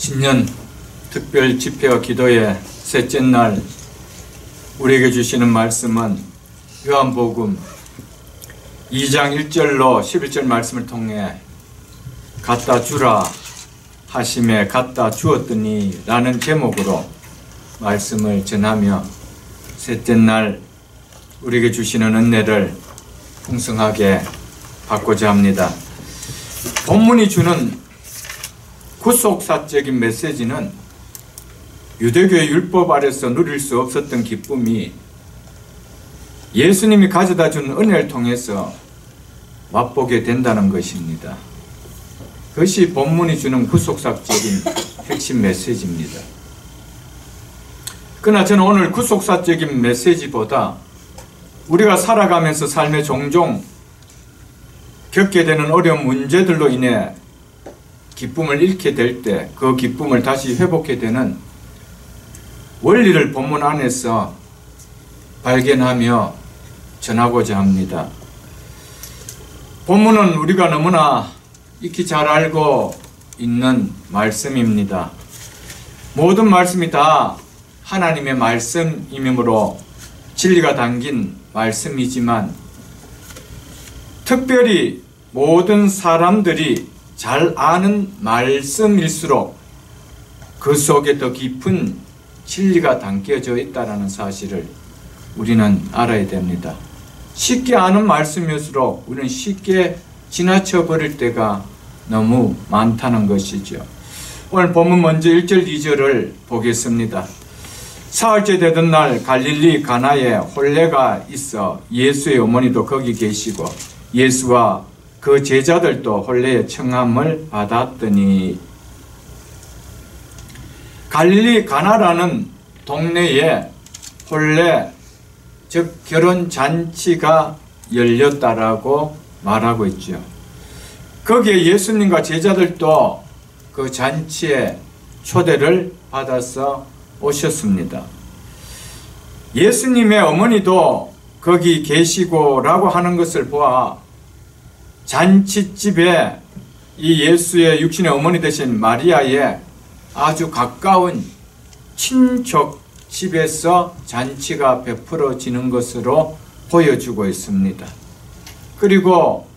신년 특별 집회와 기도의 셋째 날 우리에게 주시는 말씀은 요한복음 2장 1절로 11절 말씀을 통해 갖다 주라 하심에 갖다 주었더니 라는 제목으로 말씀을 전하며 셋째 날 우리에게 주시는 은혜를 풍성하게 받고자 합니다. 본문이 주는 구속사적인 메시지는 유대교의 율법 아래서 누릴 수 없었던 기쁨이 예수님이 가져다 준 은혜를 통해서 맛보게 된다는 것입니다. 그것이 본문이 주는 구속사적인 핵심 메시지입니다. 그러나 저는 오늘 구속사적인 메시지보다 우리가 살아가면서 삶에 종종 겪게 되는 어려운 문제들로 인해 기쁨을 잃게 될 때 그 기쁨을 다시 회복해 되는 원리를 본문 안에서 발견하며 전하고자 합니다. 본문은 우리가 너무나 익히 잘 알고 있는 말씀입니다. 모든 말씀이 다 하나님의 말씀이므로 진리가 담긴 말씀이지만 특별히 모든 사람들이 잘 아는 말씀일수록 그 속에 더 깊은 진리가 담겨져 있다는 사실을 우리는 알아야 됩니다. 쉽게 아는 말씀일수록 우리는 쉽게 지나쳐 버릴 때가 너무 많다는 것이죠. 오늘 본문 먼저 1절 2절을 보겠습니다. 사흘째 되던 날 갈릴리 가나에 혼례가 있어 예수의 어머니도 거기 계시고 예수와 그 제자들도 혼례의 청함을 받았더니, 갈릴리 가나라는 동네에 혼례, 즉 결혼잔치가 열렸다라고 말하고 있죠. 거기에 예수님과 제자들도 그 잔치에 초대를 받아서 오셨습니다. 예수님의 어머니도 거기 계시고라고 하는 것을 보아 잔치집에 이 예수의 육신의 어머니 되신 마리아의 아주 가까운 친족 집에서 잔치가 베풀어지는 것으로 보여주고 있습니다. 그리고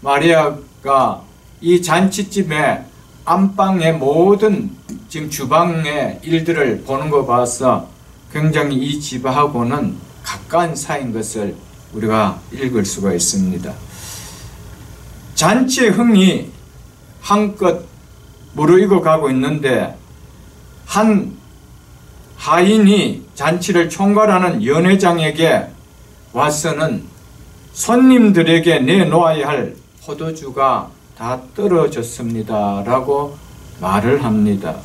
마리아가 이 잔치집의 안방의 모든 지금 주방의 일들을 보는 거 봐서 굉장히 이 집하고는 가까운 사이인 것을 우리가 읽을 수가 있습니다. 잔치의 흥이 한껏 무르익어 가고 있는데 한 하인이 잔치를 총괄하는 연회장에게 와서는 손님들에게 내놓아야 할 포도주가 다 떨어졌습니다 라고 말을 합니다.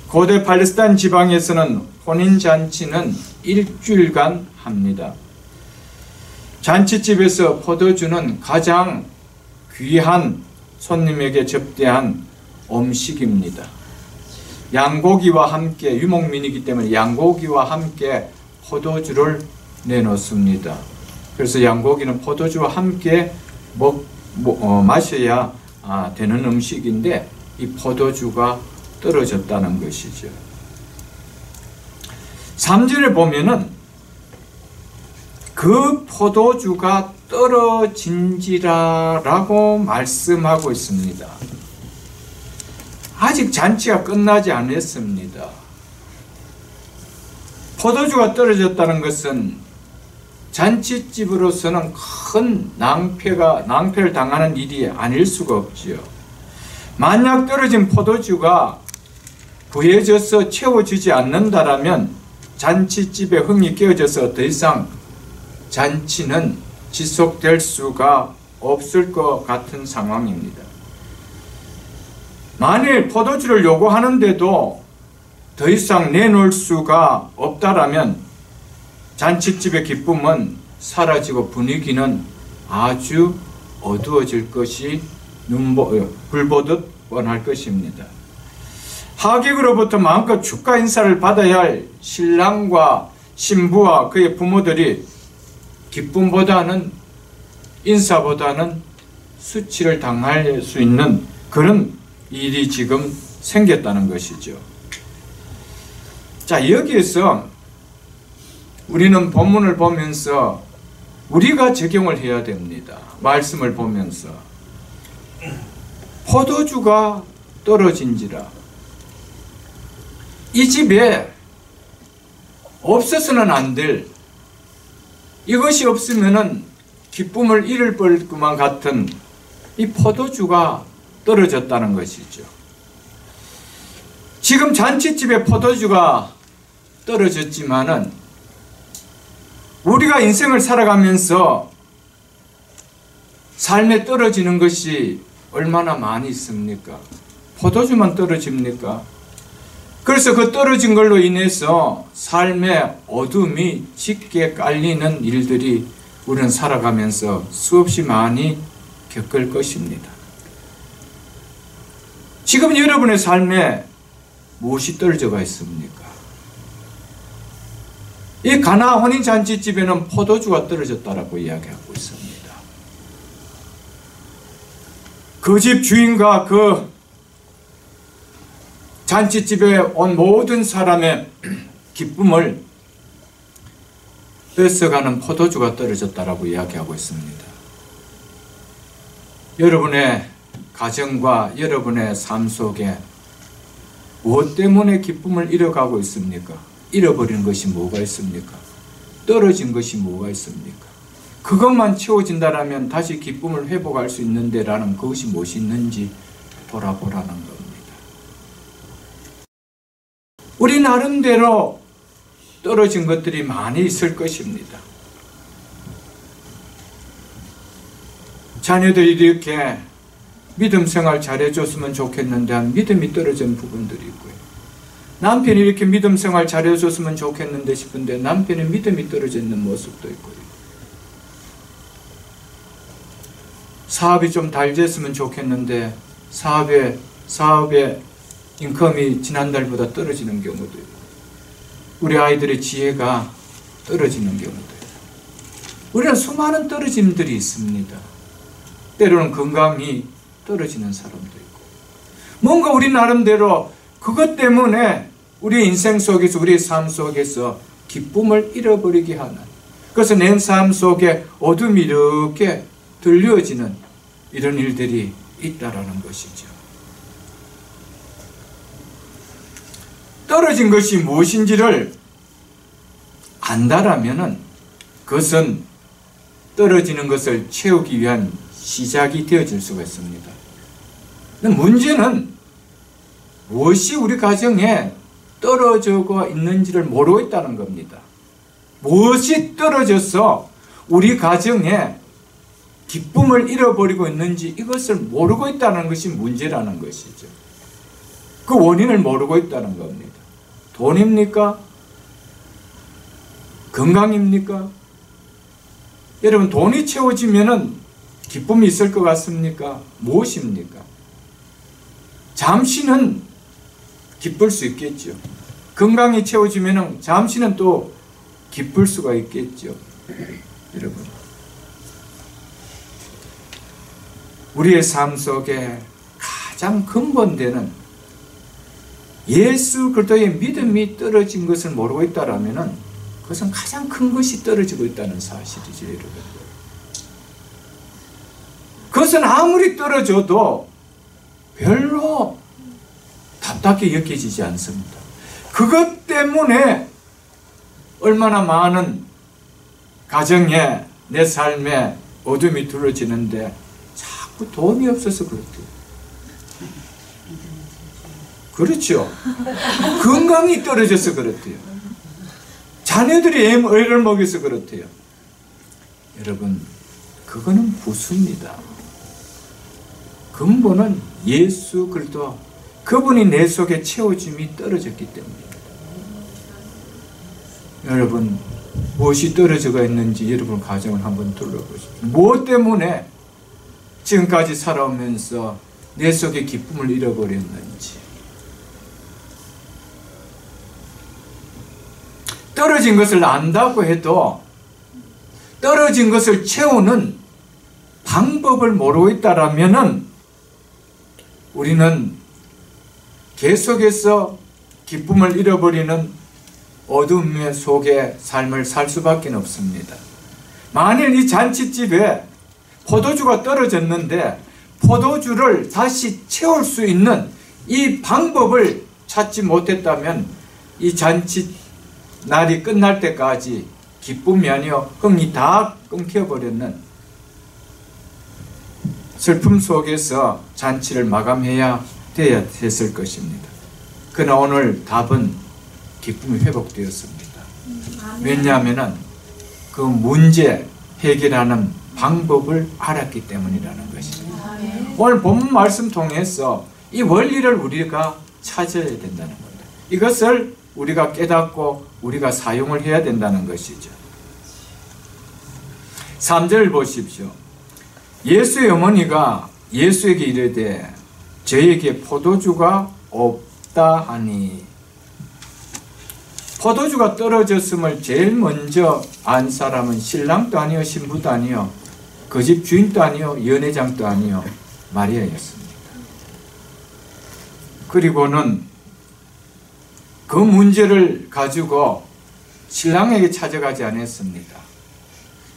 고대 팔레스타인 지방에서는 혼인잔치는 일주일간 합니다. 잔치집에서 포도주는 가장 귀한 손님에게 접대한 음식입니다. 양고기와 함께, 유목민이기 때문에 양고기와 함께 포도주를 내놓습니다. 그래서 양고기는 포도주와 함께 마셔야 되는 음식인데 이 포도주가 떨어졌다는 것이죠. 3절에 보면은 그 포도주가 떨어진지라라고 말씀하고 있습니다. 아직 잔치가 끝나지 않았습니다. 포도주가 떨어졌다는 것은 잔치집으로서는 큰 낭패를 당하는 일이 아닐 수가 없지요. 만약 떨어진 포도주가 구해져서 채워지지 않는다라면 잔치집의 흥이 깨어져서 더 이상 잔치는 지속될 수가 없을 것 같은 상황입니다. 만일 포도주를 요구하는데도 더 이상 내놓을 수가 없다라면 잔치집의 기쁨은 사라지고 분위기는 아주 어두워질 것이 불보듯 뻔할 것입니다. 하객으로부터 마음껏 축하 인사를 받아야 할 신랑과 신부와 그의 부모들이 기쁨보다는 인사보다는 수치를 당할 수 있는 그런 일이 지금 생겼다는 것이죠. 자, 여기에서 우리는 본문을 보면서 우리가 적용을 해야 됩니다. 말씀을 보면서 포도주가 떨어진지라 이 집에 없어서는 안 될, 이것이 없으면은 기쁨을 잃을 것만 같은 이 포도주가 떨어졌다는 것이죠. 지금 잔치집에 포도주가 떨어졌지만은 우리가 인생을 살아가면서 삶에 떨어지는 것이 얼마나 많이 있습니까? 포도주만 떨어집니까? 그래서 그 떨어진 걸로 인해서 삶의 어둠이 짙게 깔리는 일들이 우리는 살아가면서 수없이 많이 겪을 것입니다. 지금 여러분의 삶에 무엇이 떨어져가 있습니까? 이 가나 혼인잔치집에는 포도주가 떨어졌다라고 이야기하고 있습니다. 그 집 주인과 그 잔치집에 온 모든 사람의 기쁨을 뺏어가는 포도주가 떨어졌다라고 이야기하고 있습니다. 여러분의 가정과 여러분의 삶 속에 무엇 때문에 기쁨을 잃어가고 있습니까? 잃어버린 것이 뭐가 있습니까? 떨어진 것이 뭐가 있습니까? 그것만 채워진다면 다시 기쁨을 회복할 수 있는데 라는 그것이 무엇이 있는지 돌아보라는 겁니다. 우리 나름대로 떨어진 것들이 많이 있을 것입니다. 자녀들이 이렇게 믿음 생활 잘해줬으면 좋겠는데 한 믿음이 떨어진 부분들이 있고요. 남편이 이렇게 믿음 생활 잘해줬으면 좋겠는데 싶은데 남편의 믿음이 떨어져 있는 모습도 있고요. 사업이 좀 잘 됐으면 좋겠는데 사업의 인컴이 지난달보다 떨어지는 경우도 있고 우리 아이들의 지혜가 떨어지는 경우도 있고 우리는 수많은 떨어짐들이 있습니다. 때로는 건강이 떨어지는 사람도 있고 뭔가 우리 나름대로 그것 때문에 우리 인생 속에서 우리의 삶 속에서 기쁨을 잃어버리게 하는, 그래서 내 삶 속에 어둠이 이렇게 들려지는 이런 일들이 있다라는 것이죠. 떨어진 것이 무엇인지를 안다라면은 그것은 떨어지는 것을 채우기 위한 시작이 되어질 수가 있습니다. 근데 문제는 무엇이 우리 가정에 떨어져 있는지를 모르고 있다는 겁니다. 무엇이 떨어져서 우리 가정에 기쁨을 잃어버리고 있는지 이것을 모르고 있다는 것이 문제라는 것이죠. 그 원인을 모르고 있다는 겁니다. 돈입니까? 건강입니까? 여러분, 돈이 채워지면은 기쁨이 있을 것 같습니까? 무엇입니까? 잠시는 기쁠 수 있겠죠. 건강이 채워지면은 잠시는 또 기쁠 수가 있겠죠. 여러분, 우리의 삶 속에 가장 근본되는 예수 그리스도의 믿음이 떨어진 것을 모르고 있다라면은 그것은 가장 큰 것이 떨어지고 있다는 사실이죠, 여러분. 그것은 아무리 떨어져도 별로 답답하게 여겨지지 않습니다. 그것 때문에 얼마나 많은 가정에 내 삶에 어둠이 들어지는데 자꾸 돈이 없어서 그렇대요. 그렇죠. 건강이 떨어져서 그렇대요. 자녀들이 애를 먹여서 그렇대요. 여러분, 그거는 부수입니다. 근본은 예수 그리스도, 그분이 내 속에 채워짐이 떨어졌기 때문입니다. 여러분, 무엇이 떨어져가 있는지 여러분 가정을 한번 둘러보십시오. 무엇 때문에 지금까지 살아오면서 내 속에 기쁨을 잃어버렸는지. 떨어진 것을 안다고 해도 떨어진 것을 채우는 방법을 모르고 있다라면은 우리는 계속해서 기쁨을 잃어버리는 어둠의 속에 삶을 살 수밖에 없습니다. 만일 이 잔치집에 포도주가 떨어졌는데 포도주를 다시 채울 수 있는 이 방법을 찾지 못했다면 이 잔치 날이 끝날 때까지 기쁨이 아니요 흥이 다 끊겨버렸는 슬픔 속에서 잔치를 마감해야 되어야 했을 것입니다. 그러나 오늘 답은 기쁨이 회복되었습니다. 왜냐하면 그 문제 해결하는 방법을 알았기 때문이라는 것입니다. 오늘 본문 말씀 통해서 이 원리를 우리가 찾아야 된다는 겁니다. 이것을 우리가 깨닫고 우리가 사용을 해야 된다는 것이죠. 3절 보십시오. 예수의 어머니가 예수에게 이르되 저에게 포도주가 없다 하니. 포도주가 떨어졌음을 제일 먼저 안 사람은 신랑도 아니요 신부도 아니요 그 집 주인도 아니요 연회장도 아니요 마리아였습니다. 그리고는 그 문제를 가지고 신랑에게 찾아가지 않았습니다.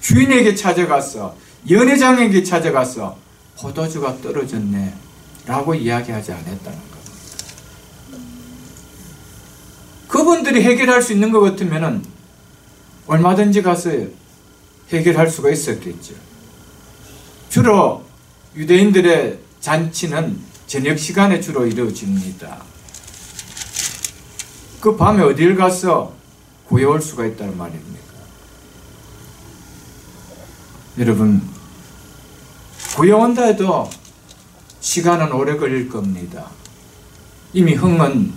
주인에게 찾아가서 연회장에게 찾아가서 포도주가 떨어졌네 라고 이야기하지 않았다는 겁니다. 그분들이 해결할 수 있는 것 같으면 얼마든지 가서 해결할 수가 있었겠죠. 주로 유대인들의 잔치는 저녁 시간에 주로 이루어집니다. 그 밤에 어딜 가서 구해올 수가 있다는 말입니까? 여러분, 구해온다 해도 시간은 오래 걸릴 겁니다. 이미 흥은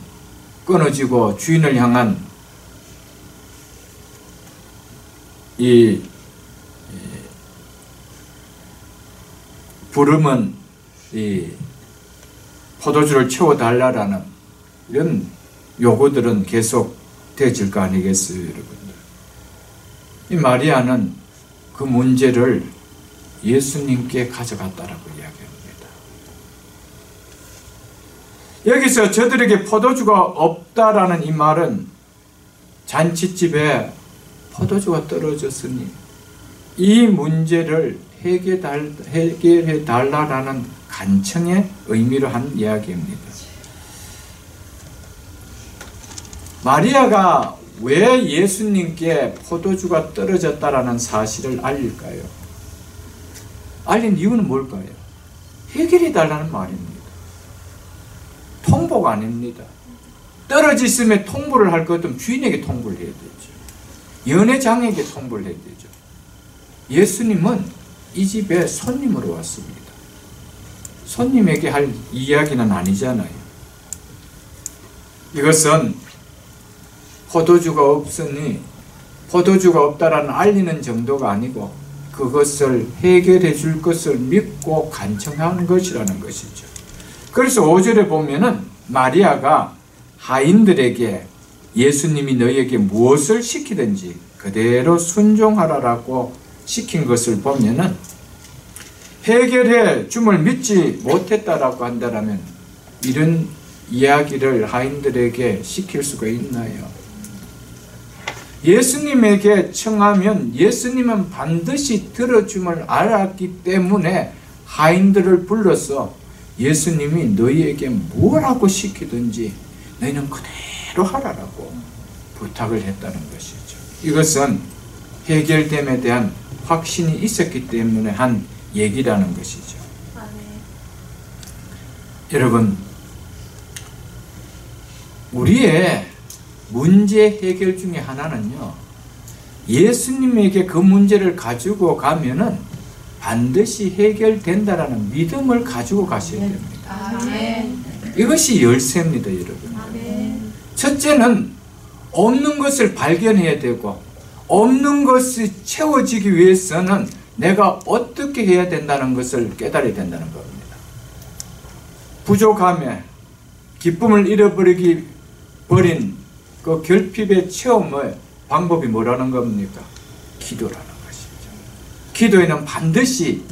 끊어지고 주인을 향한 이 부름은 이 포도주를 채워달라라는 이런 요구들은 계속 되어질 거 아니겠어요, 여러분들? 이 마리아는 그 문제를 예수님께 가져갔다라고 이야기합니다. 여기서 저들에게 포도주가 없다라는 이 말은 잔치집에 포도주가 떨어졌으니 이 문제를 해결해 달라라는 간청의 의미로 한 이야기입니다. 마리아가 왜 예수님께 포도주가 떨어졌다라는 사실을 알릴까요? 알린 이유는 뭘까요? 해결해 달라는 말입니다. 통보가 아닙니다. 떨어졌으면 통보를 할 것 같으면 주인에게 통보를 해야 되죠. 연회장에게 통보를 해야 되죠. 예수님은 이 집에 손님으로 왔습니다. 손님에게 할 이야기는 아니잖아요. 이것은 포도주가 없으니 포도주가 없다라는 알리는 정도가 아니고 그것을 해결해 줄 것을 믿고 간청하는 것이라는 것이죠. 그래서 5절에 보면은 마리아가 하인들에게 예수님이 너희에게 무엇을 시키든지 그대로 순종하라라고 시킨 것을 보면은 해결해 줌을 믿지 못했다라고 한다면 이런 이야기를 하인들에게 시킬 수가 있나요? 예수님에게 청하면 예수님은 반드시 들어줌을 알았기 때문에 하인들을 불러서 예수님이 너희에게 뭐라고 시키든지 너희는 그대로 하라라고 부탁을 했다는 것이죠. 이것은 해결됨에 대한 확신이 있었기 때문에 한 얘기라는 것이죠. 여러분, 우리의 문제 해결 중에 하나는요, 예수님에게 그 문제를 가지고 가면은 반드시 해결된다라는 믿음을 가지고 가셔야 됩니다. 아멘. 이것이 열쇠입니다, 여러분. 아멘. 첫째는 없는 것을 발견해야 되고 없는 것이 채워지기 위해서는 내가 어떻게 해야 된다는 것을 깨달아야 된다는 겁니다. 부족함에 기쁨을 잃어버린 그 결핍의 체험의 방법이 뭐라는 겁니까? 기도라는 것이죠. 기도에는 반드시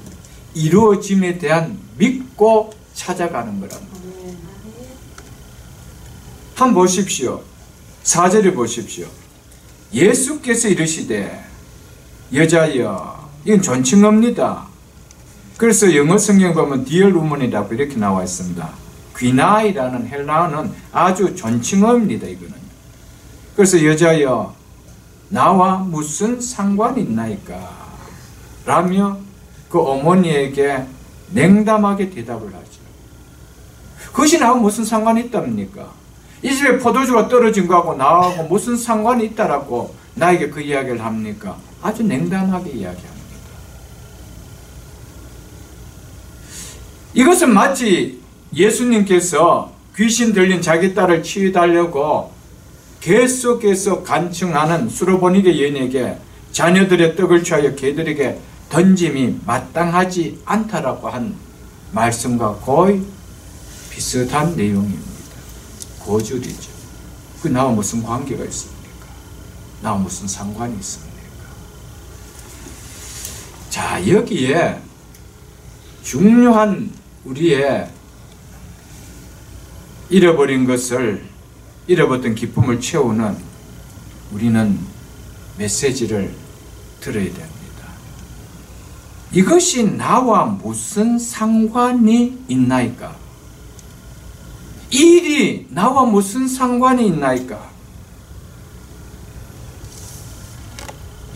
이루어짐에 대한 믿고 찾아가는 거랍니다. 한번 보십시오. 4절에 보십시오. 예수께서 이르시되 여자여, 이건 존칭어입니다. 그래서 영어 성경 보면 dear woman이라고 이렇게 나와 있습니다. 귀나이라는 헬라어는 아주 존칭어입니다. 이거는. 그래서 여자여, 나와 무슨 상관이 있나이까? 라며 그 어머니에게 냉담하게 대답을 하죠. 그것이 나하고 무슨 상관이 있답니까? 이 집에 포도주가 떨어진 거하고 나하고 무슨 상관이 있다라고 나에게 그 이야기를 합니까? 아주 냉담하게 이야기합니다. 이것은 마치 예수님께서 귀신 들린 자기 딸을 치유해달라고 계속해서 간청하는 수로보니게 여인에게 자녀들의 떡을 취하여 개들에게 던짐이 마땅하지 않다라고 한 말씀과 거의 비슷한 내용입니다. 고줄이죠. 그 나와 무슨 관계가 있습니까? 나와 무슨 상관이 있습니까? 자, 여기에 중요한 우리의 잃어버린 것을, 잃어버렸던 기쁨을 채우는 우리는 메시지를 들어야 됩니다. 이것이 나와 무슨 상관이 있나이까? 이 일이 나와 무슨 상관이 있나이까?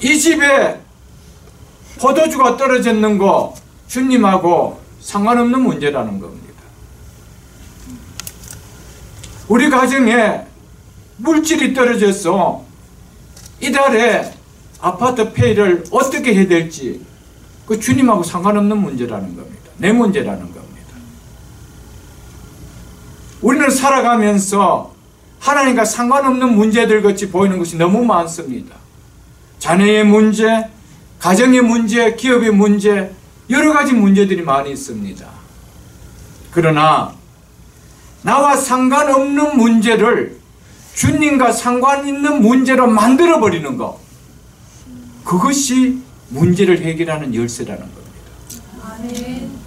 이 집에 포도주가 떨어졌는 거 주님하고 상관없는 문제라는 겁니다. 우리 가정에 물질이 떨어져서 이달에 아파트 페이를 어떻게 해야 될지 그 주님하고 상관없는 문제라는 겁니다. 내 문제라는 겁니다. 우리는 살아가면서 하나님과 상관없는 문제들 같이 보이는 것이 너무 많습니다. 자녀의 문제, 가정의 문제, 기업의 문제, 여러 가지 문제들이 많이 있습니다. 그러나 나와 상관없는 문제를 주님과 상관 있는 문제로 만들어버리는 것, 그것이 문제를 해결하는 열쇠라는 겁니다. 아멘.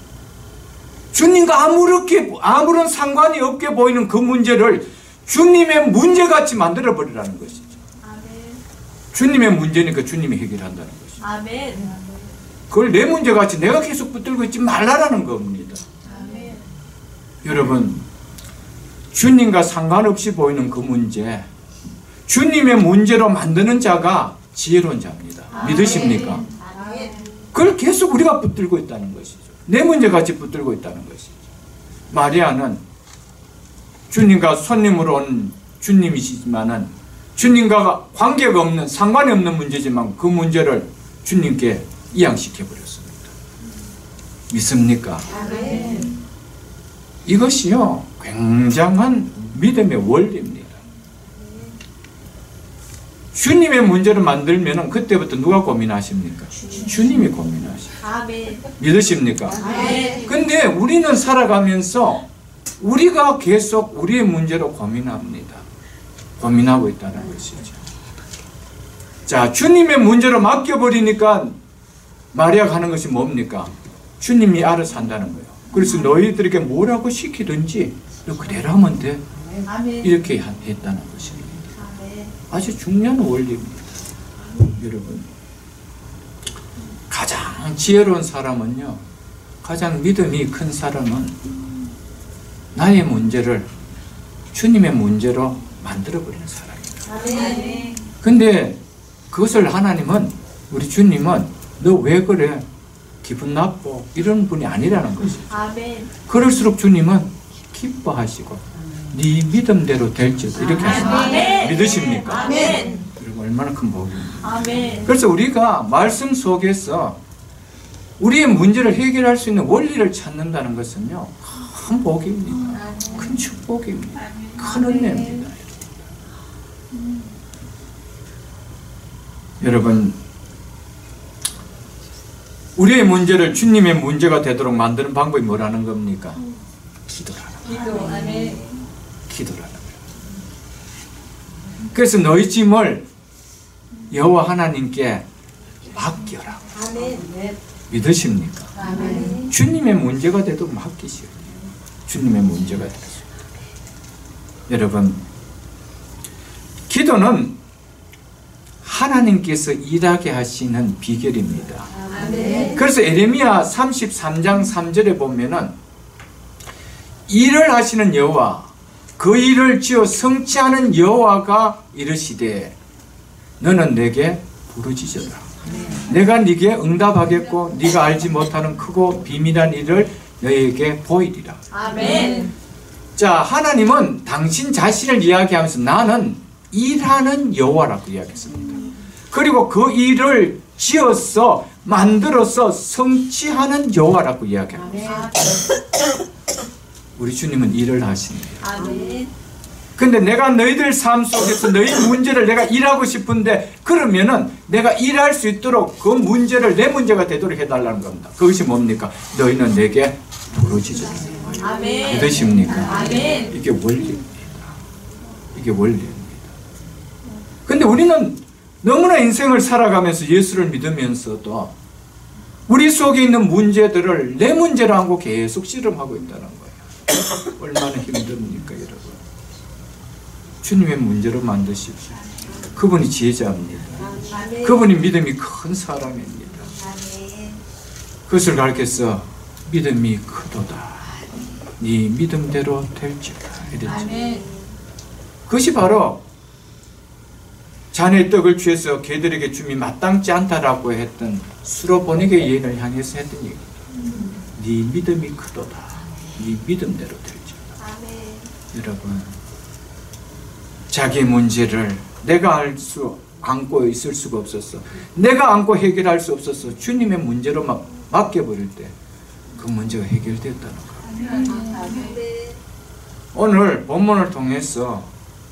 주님과 아무런 상관이 없게 보이는 그 문제를 주님의 문제같이 만들어버리라는 것이죠. 아멘. 주님의 문제니까 주님이 해결한다는 것이죠. 아멘. 그걸 내 문제같이 내가 계속 붙들고 있지 말라라는 겁니다. 아멘. 여러분, 주님과 상관없이 보이는 그 문제, 주님의 문제로 만드는 자가 지혜로운 자입니다. 믿으십니까? 아멘. 그걸 계속 우리가 붙들고 있다는 것이죠. 내 문제같이 붙들고 있다는 것이죠. 마리아는 주님과 손님으로 온 주님이시지만은 주님과 관계가 없는, 상관이 없는 문제지만 그 문제를 주님께 이양시켜 버렸습니다. 믿습니까? 아멘. 이것이요, 굉장한 믿음의 원리입니다. 주님의 문제를 만들면 그때부터 누가 고민하십니까? 주님이 고민하십니다. 아멘. 믿으십니까? 아멘. 근데 우리는 살아가면서 우리가 계속 우리의 문제로 고민합니다. 고민하고 있다는 것이죠. 자, 주님의 문제로 맡겨버리니까 마리아가 하는 것이 뭡니까? 주님이 알아서 한다는 거예요. 그래서 너희들에게 뭐라고 시키든지 너 그대로 하면 돼. 아멘. 이렇게 했다는 것입니다. 아멘. 아주 중요한 원리입니다. 여러분, 가장 지혜로운 사람은요, 가장 믿음이 큰 사람은 나의 문제를 주님의 문제로 만들어버리는 사람입니다. 아멘. 근데 그것을 하나님은, 우리 주님은 너 왜 그래? 기분 나빠? 이런 분이 아니라는 것이죠. 아멘. 그럴수록 주님은 기뻐하시고 네 믿음대로 될지도 이렇게 하십니다. 아멘. 믿으십니까? 아멘. 그리고 얼마나 큰 복입니다. 아멘. 그래서 우리가 말씀 속에서 우리의 문제를 해결할 수 있는 원리를 찾는다는 것은요, 큰 복입니다. 큰 축복입니다. 큰 은혜입니다. 여러분, 우리의 문제를 주님의 문제가 되도록 만드는 방법이 뭐라는 겁니까? 기도라는 기도. 아멘. 기도라는 거예요. 그래서 너희 짐을 여호와 하나님께 맡겨라. 아멘. 믿으십니까? 아멘. 주님의 문제가 돼도 맡기셔야 돼요. 주님의 문제가 돼서. 여러분, 기도는 하나님께서 일하게 하시는 비결입니다. 아멘. 그래서 에레미야 33장 3절에 보면은 일을 하시는 여호와, 그 일을 지어 성취하는 여호와가 이르시되 너는 내게 부르짖어라. 내가 네게 응답하겠고 네가 알지 못하는 크고 비밀한 일을 너에게 보이리라. 아멘. 자, 하나님은 당신 자신을 이야기하면서 나는 일하는 여호와라고 이야기했습니다. 그리고 그 일을 지어서 만들어서 성취하는 여호와라고 이야기합니다. 우리 주님은 일을 하십니다. 아멘. 근데 내가 너희들 삶 속에서 너희 문제를 내가 일하고 싶은데 그러면은 내가 일할 수 있도록 그 문제를 내 문제가 되도록 해달라는 겁니다. 그것이 뭡니까? 너희는 내게 부르짖으라. 아멘. 믿으십니까? 아멘. 이게 원리입니다. 이게 원리입니다. 근데 우리는 너무나 인생을 살아가면서 예수를 믿으면서도 우리 속에 있는 문제들을 내 문제로 하고 계속 씨름하고 있다는 거예요. 얼마나 힘듭니까, 여러분? 주님의 문제로 만드십시오. 그분이 지혜자입니다. 아멘. 그분이 믿음이 큰 사람입니다. 아멘. 그것을 가르쳐서 믿음이 크도다. 네 믿음대로 될지다. 이랬죠. 아멘. 그것이 바로 자네 떡을 취해서 개들에게 줌이 마땅치 않다라고 했던 수로보니게 여인을 향해서 했던 얘기입니다. 네 믿음이 크도다. 네 믿음대로 될지다. 아멘. 여러분, 자기 문제를 내가 할 수 안고 있을 수가 없었어. 내가 안고 해결할 수 없었어. 주님의 문제로 막 맡겨버릴 때 그 문제가 해결됐다는 거예요. 아멘. 오늘 본문을 통해서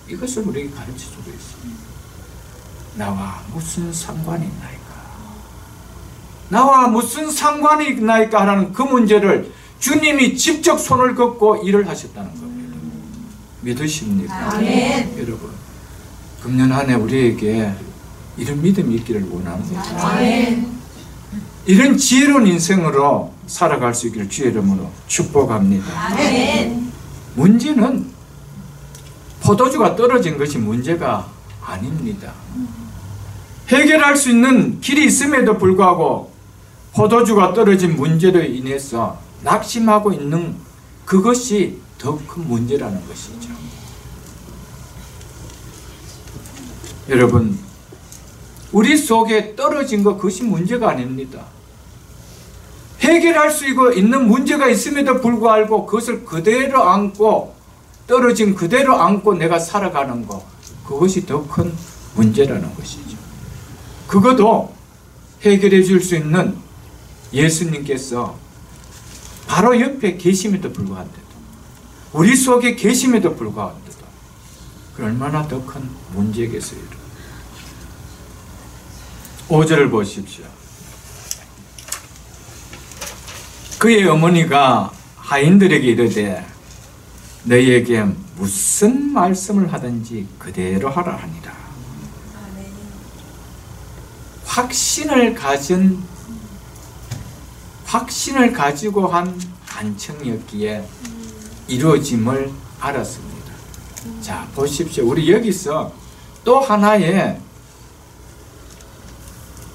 이것을 우리에게 가르쳐주고 있습니다. 나와 무슨 상관이 있나이까? 나와 무슨 상관이 있나이까? 하는 그 문제를 주님이 직접 손을 걷고 일을 하셨다는 겁니다. 믿으십니까? 아멘. 여러분, 금년 한 해 우리에게 이런 믿음이 있기를 원합니다. 아멘. 이런 지혜로운 인생으로 살아갈 수 있기를 주의 이름으로 축복합니다. 아멘. 문제는 포도주가 떨어진 것이 문제가 아닙니다. 해결할 수 있는 길이 있음에도 불구하고 포도주가 떨어진 문제로 인해서 낙심하고 있는 그것이 더 큰 문제라는 것이죠. 여러분, 우리 속에 떨어진 것 그것이 문제가 아닙니다. 해결할 수 있는 문제가 있음에도 불구하고 그것을 그대로 안고 떨어진 그대로 안고 내가 살아가는 것, 그것이 더 큰 문제라는 것이죠. 그것도 해결해 줄 수 있는 예수님께서 바로 옆에 계심에도 불구한데도, 우리 속에 계심에도 불구한데도 그 얼마나 더 큰 문제겠어요. 5절을 보십시오. 그의 어머니가 하인들에게 이르되 너희에게 무슨 말씀을 하든지 그대로 하라 하니라. 확신을 가지고 한 간청이었기에 이루어짐을 알았습니다. 자, 보십시오. 우리 여기서 또 하나의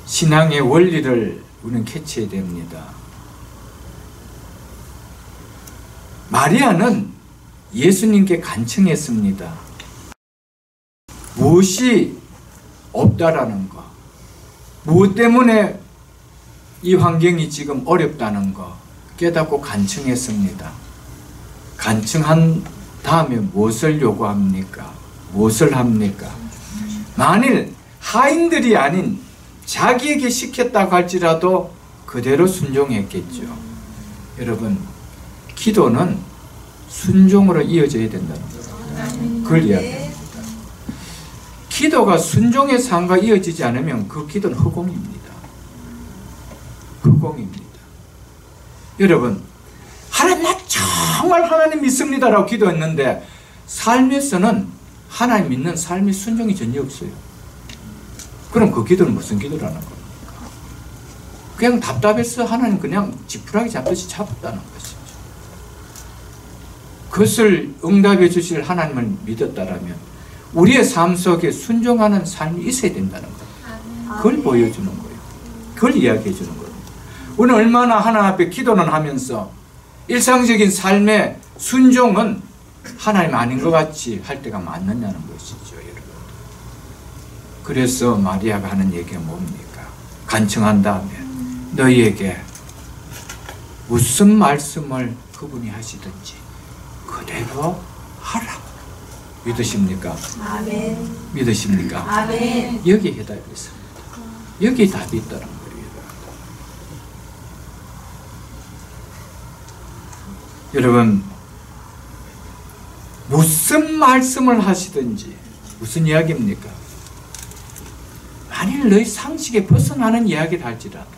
신앙의 원리를 우리는 캐치해야 됩니다. 마리아는 예수님께 간청했습니다. 무엇이 없다라는 것, 무엇 때문에 이 환경이 지금 어렵다는 것 깨닫고 간청했습니다. 간청한 다음에 무엇을 요구합니까? 무엇을 합니까? 만일 하인들이 아닌 자기에게 시켰다고 할지라도 그대로 순종했겠죠. 여러분, 기도는 순종으로 이어져야 된다는 거예요. 그걸 이야기합니다. 기도가 순종의 삶과 이어지지 않으면 그 기도는 허공입니다. 허공입니다. 여러분, 하나님 나 정말 하나님 믿습니다라고 기도했는데 삶에서는 하나님 믿는 삶의 순종이 전혀 없어요. 그럼 그 기도는 무슨 기도라는 겁니까? 그냥 답답해서 하나님 그냥 지푸라기 잡듯이 잡았다는 것이죠. 그것을 응답해 주실 하나님을 믿었다라면 우리의 삶 속에 순종하는 삶이 있어야 된다는 거예요. 그걸 보여주는 거예요. 그걸 이야기해 주는 거예요. 우리는 얼마나 하나님 앞에 기도는 하면서 일상적인 삶의 순종은 하나님 아닌 것 같이 할 때가 많느냐는 것이죠, 여러분. 그래서 마리아가 하는 얘기가 뭡니까? 간청한 다음에 너희에게 무슨 말씀을 그분이 하시든지 그대로 하라. 믿으십니까? 아멘. 믿으십니까? 아멘. 여기에 해답이 있습니다. 여기에 답이 있다는 거예요. 여러분, 무슨 말씀을 하시든지 무슨 이야기입니까? 만일 너희 상식에 벗어나는 이야기를 할지라도,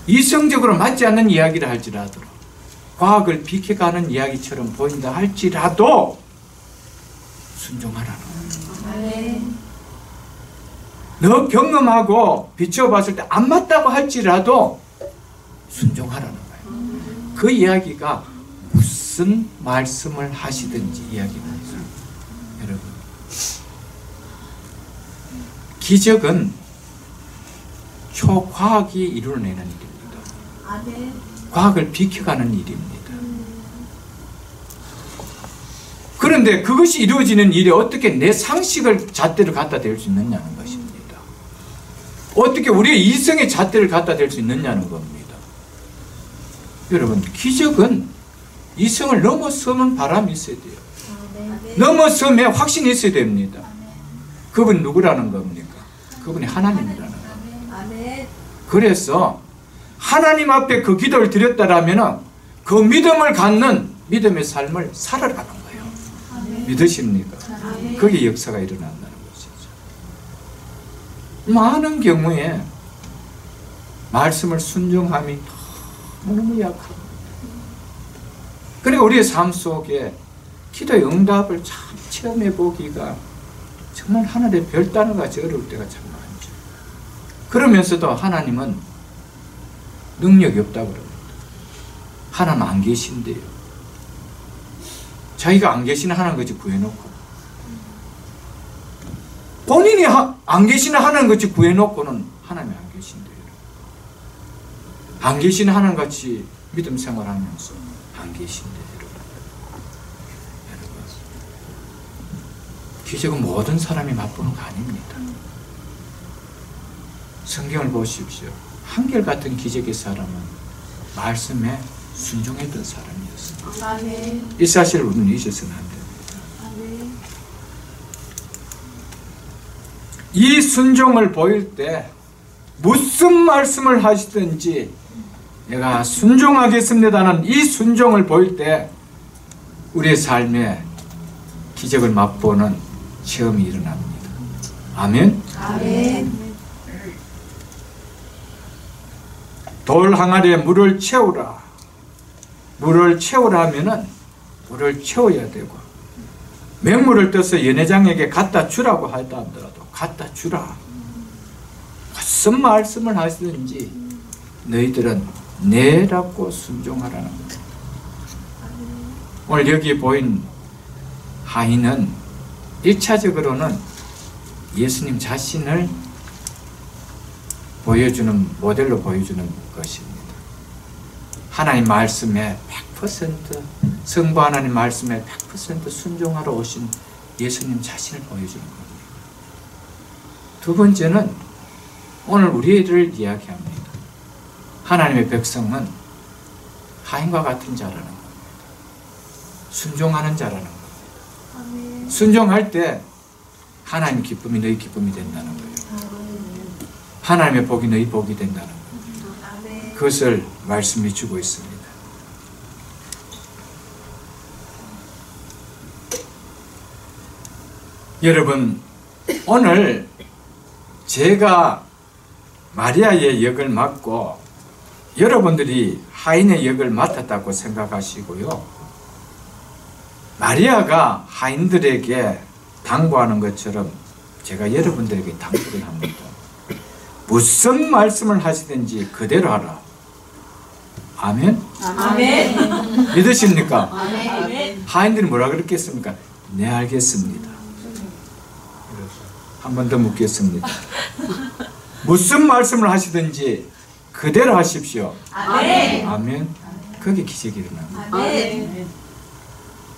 이성적으로 맞지 않는 이야기를 할지라도, 과학을 비켜가는 이야기처럼 보인다 할지라도 순종하라는 거예요. 아멘. 너 경험하고 비춰봤을 때 안 맞다고 할지라도 순종하라는 거예요. 그 이야기가 무슨 말씀을 하시든지 이야기는 있어요. 여러분, 기적은 초과학이 이루어내는 일입니다. 아멘. 과학을 비켜가는 일입니다. 그런데 그것이 이루어지는 일에 어떻게 내 상식을 잣대를 갖다 댈 수 있느냐는 것입니다. 어떻게 우리의 이성의 잣대를 갖다 댈 수 있느냐는 겁니다. 여러분, 기적은 이성을 넘어서는 바람이 있어야 돼요. 아멘. 넘어서면 확신이 있어야 됩니다. 그분이 누구라는 겁니까? 그분이 하나님이라는 겁니다. 아멘. 그래서 하나님 앞에 그 기도를 드렸다라면 그 믿음을 갖는 믿음의 삶을 살아가는 거예요. 아멘. 믿으십니까? 아멘. 거기에 역사가 일어난다는 것이죠. 많은 경우에 말씀을 순종함이 너무 약합니다. 그러니까 우리의 삶 속에 기도의 응답을 참 체험해 보기가 정말 하늘의 별 따는 같이 어려울 때가 참 많죠. 그러면서도 하나님은 능력이 없다고 그럽니다. 하나님 안 계신데요. 자기가 안 계시는 하나님 같이 구해놓고, 본인이 안 계시는 하나님 같이 구해놓고는 하나님이 안 계신데요. 안 계시는 하나님 같이 믿음 생활하면서 안 계신데요. 여러분, 기적은 모든 사람이 맛보는 거 아닙니다. 성경을 보십시오. 한결같은 기적의 사람은 말씀에 순종했던 사람이었습니다. 아멘. 이 사실을 우리는 잊어서는 안 됩니다. 아멘. 이 순종을 보일 때 무슨 말씀을 하시든지 내가 순종하겠습니다는 이 순종을 보일 때 우리의 삶에 기적을 맛보는 체험이 일어납니다. 아멘. 아멘. 돌 항아리에 물을 채우라. 물을 채우라 하면은 물을 채워야 되고, 맹물을 떠서 연회장에게 갖다 주라고 하더라도 갖다 주라. 무슨 말씀을 하시든지 너희들은 내라고 순종하라는 거예요. 오늘 여기 보인 하인은 1차적으로는 예수님 자신을 보여주는, 모델로 보여주는 것입니다. 하나님 말씀에 100%, 성부 하나님 말씀에 100% 순종하러 오신 예수님 자신을 보여주는 겁니다. 두 번째는 오늘 우리를 이야기합니다. 하나님의 백성은 하인과 같은 자라는 겁니다. 순종하는 자라는 겁니다. 아멘. 순종할 때 하나님의 기쁨이 너희 기쁨이 된다는 거예요. 하나님의 복이 너희 복이 된다는 거예요. 아멘. 그것을 말씀해 주고 있습니다. 여러분, 오늘 제가 마리아의 역을 맡고 여러분들이 하인의 역을 맡았다고 생각하시고요. 마리아가 하인들에게 당부하는 것처럼 제가 여러분들에게 당부를 합니다. 무슨 말씀을 하시든지 그대로 하라. 아멘? 아멘. 믿으십니까? 아멘. 하인들이 뭐라 그랬겠습니까? 네, 알겠습니다. 한 번 더 묻겠습니다. 무슨 말씀을 하시든지 그대로 하십시오. 아멘. 아멘. 그게 기적이 일어납니다. 아멘.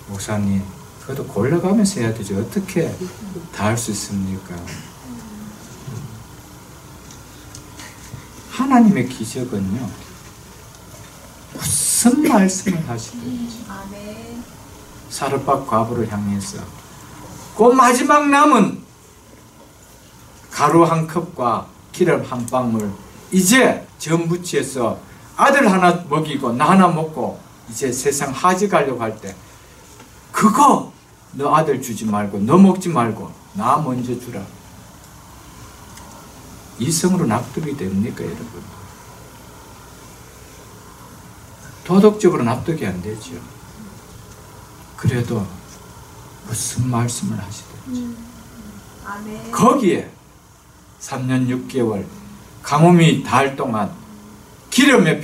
목사님, 그것도 골라가면서 해야 되죠. 어떻게 다 할 수 있습니까? 하나님의 기적은요, 무슨 말씀을 하시든지 아멘. 사르밧 과부를 향해서 그 마지막 남은 가루 한 컵과 기름 한 방울, 이제 전부치에서 아들 하나 먹이고 나 하나 먹고 이제 세상 하지 가려고 할 때, 그거 너 아들 주지 말고 너 먹지 말고 나 먼저 주라. 이성으로 납득이 됩니까, 여러분? 도덕적으로 납득이 안 되죠. 그래도 무슨 말씀을 하시든지 아멘. 거기에 3년 6개월 가뭄이 닿을 동안 기름에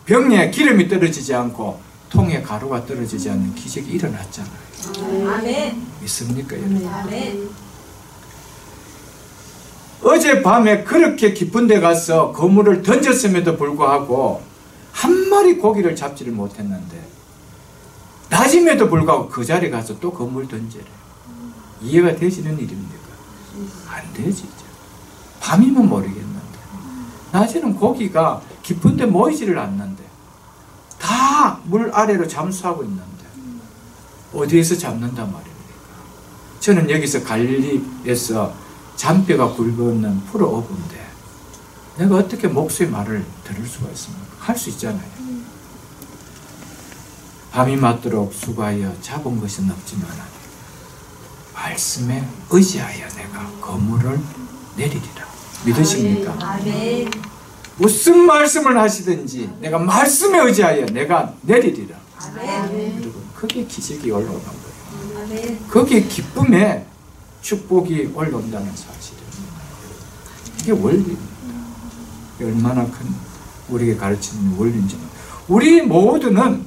병에 기름이 떨어지지 않고 통에 가루가 떨어지지 않는 기적이 일어났잖아요. 아멘. 믿습니까, 여러분? 아멘. 어젯밤에 그렇게 깊은 데 가서 그물을 던졌음에도 불구하고 한 마리 고기를 잡지를 못했는데 낮임에도 불구하고 그 자리에 가서 또 그물 던지래. 이해가 되시는 일입니까? 안 되지. 밤이면 모르겠는데 낮에는 고기가 깊은 데 모이지를 않는데 다 물 아래로 잠수하고 있는데 어디에서 잡는단 말입니까? 저는 여기서 갈릴리에서 잔뼈가 굵어있는 풀어오브인데 내가 어떻게 목수의 말을 들을 수가 있습니까? 할 수 있잖아요. 밤이 맞도록 수고하여 잡은 것은 없지만 말씀에 의지하여 내가 그물을 내리리라. 믿으십니까? 아멘. 무슨 말씀을 하시든지 내가 말씀에 의지하여 내가 내리리라. 아멘. 여러분, 그게 기적이 올라오는 거예요. 아멘. 거기에 기쁨에 축복이 올라온다는 사실입니다. 이게 원리입니다. 얼마나 큰 우리에게 가르치는 원리인지. 우리 모두는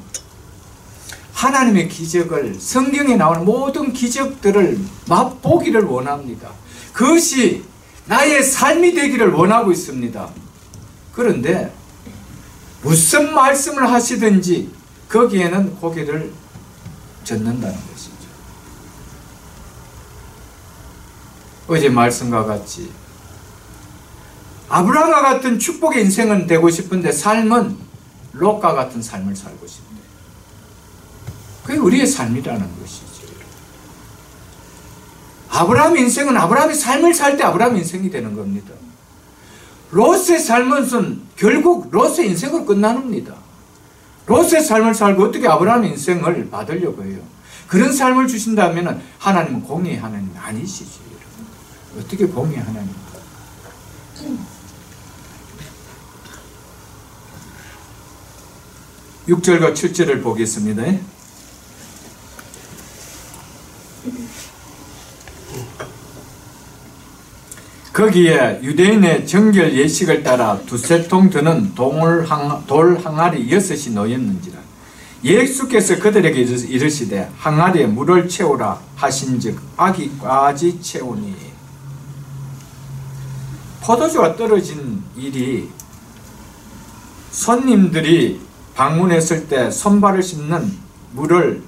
하나님의 기적을, 성경에 나오는 모든 기적들을 맛보기를 원합니다. 그것이 나의 삶이 되기를 원하고 있습니다. 그런데 무슨 말씀을 하시든지 거기에는 고개를 젓는다는 것이죠. 어제 말씀과 같이 아브라함과 같은 축복의 인생은 되고 싶은데 삶은 롯과 같은 삶을 살고 싶다. 그게 우리의 삶이라는 것이죠. 아브라함 인생은 아브라함의 삶을 살 때 아브라함 인생이 되는 겁니다. 롯의 삶은 결국 롯의 인생으로 끝나는겁니다. 롯의 삶을 살고 어떻게 아브라함의 인생을 받으려고 해요? 그런 삶을 주신다면 하나님은 공의의 하나님이 아니시죠. 여러분. 어떻게 공의의 하나님입니까? 6절과 7절을 보겠습니다. 거기에 유대인의 정결 예식을 따라 두세 통 드는 돌 항아리 6이 놓였는지라. 예수께서 그들에게 이르시되 항아리에 물을 채우라 하신즉 아기까지 채우니. 포도주가 떨어진 일이 손님들이 방문했을 때 손발을 씻는 물을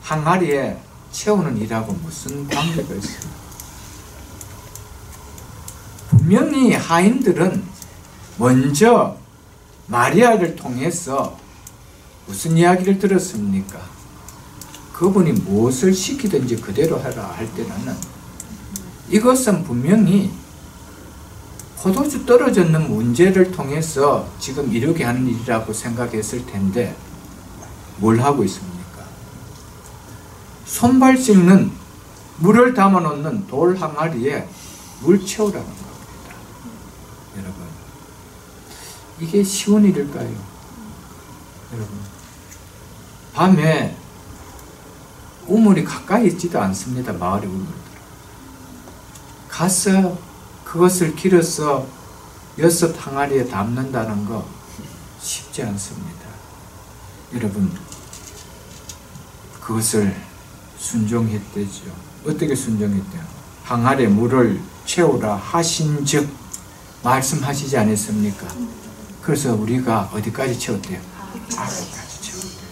항아리에 채우는 일하고 무슨 관계가 있어요? 분명히 하인들은 먼저 마리아를 통해서 무슨 이야기를 들었습니까? 그분이 무엇을 시키든지 그대로 하라 할 때는 이것은 분명히 포도주 떨어졌는 문제를 통해서 지금 이렇게 하는 일이라고 생각했을 텐데 뭘 하고 있습니까? 손발 씻는 물을 담아 놓는 돌 항아리에 물 채우라는 겁니다. 여러분, 이게 쉬운 일일까요? 여러분, 밤에 우물이 가까이 있지도 않습니다. 마을의 우물들. 가서 그것을 길어서 6 항아리에 담는다는 거 쉽지 않습니다. 여러분, 그것을 순종했대죠. 어떻게 순종했대요? 항아리에 물을 채우라 하신즉 말씀하시지 않았습니까? 그래서 우리가 어디까지 채웠대요? 아기까지 채웠대요.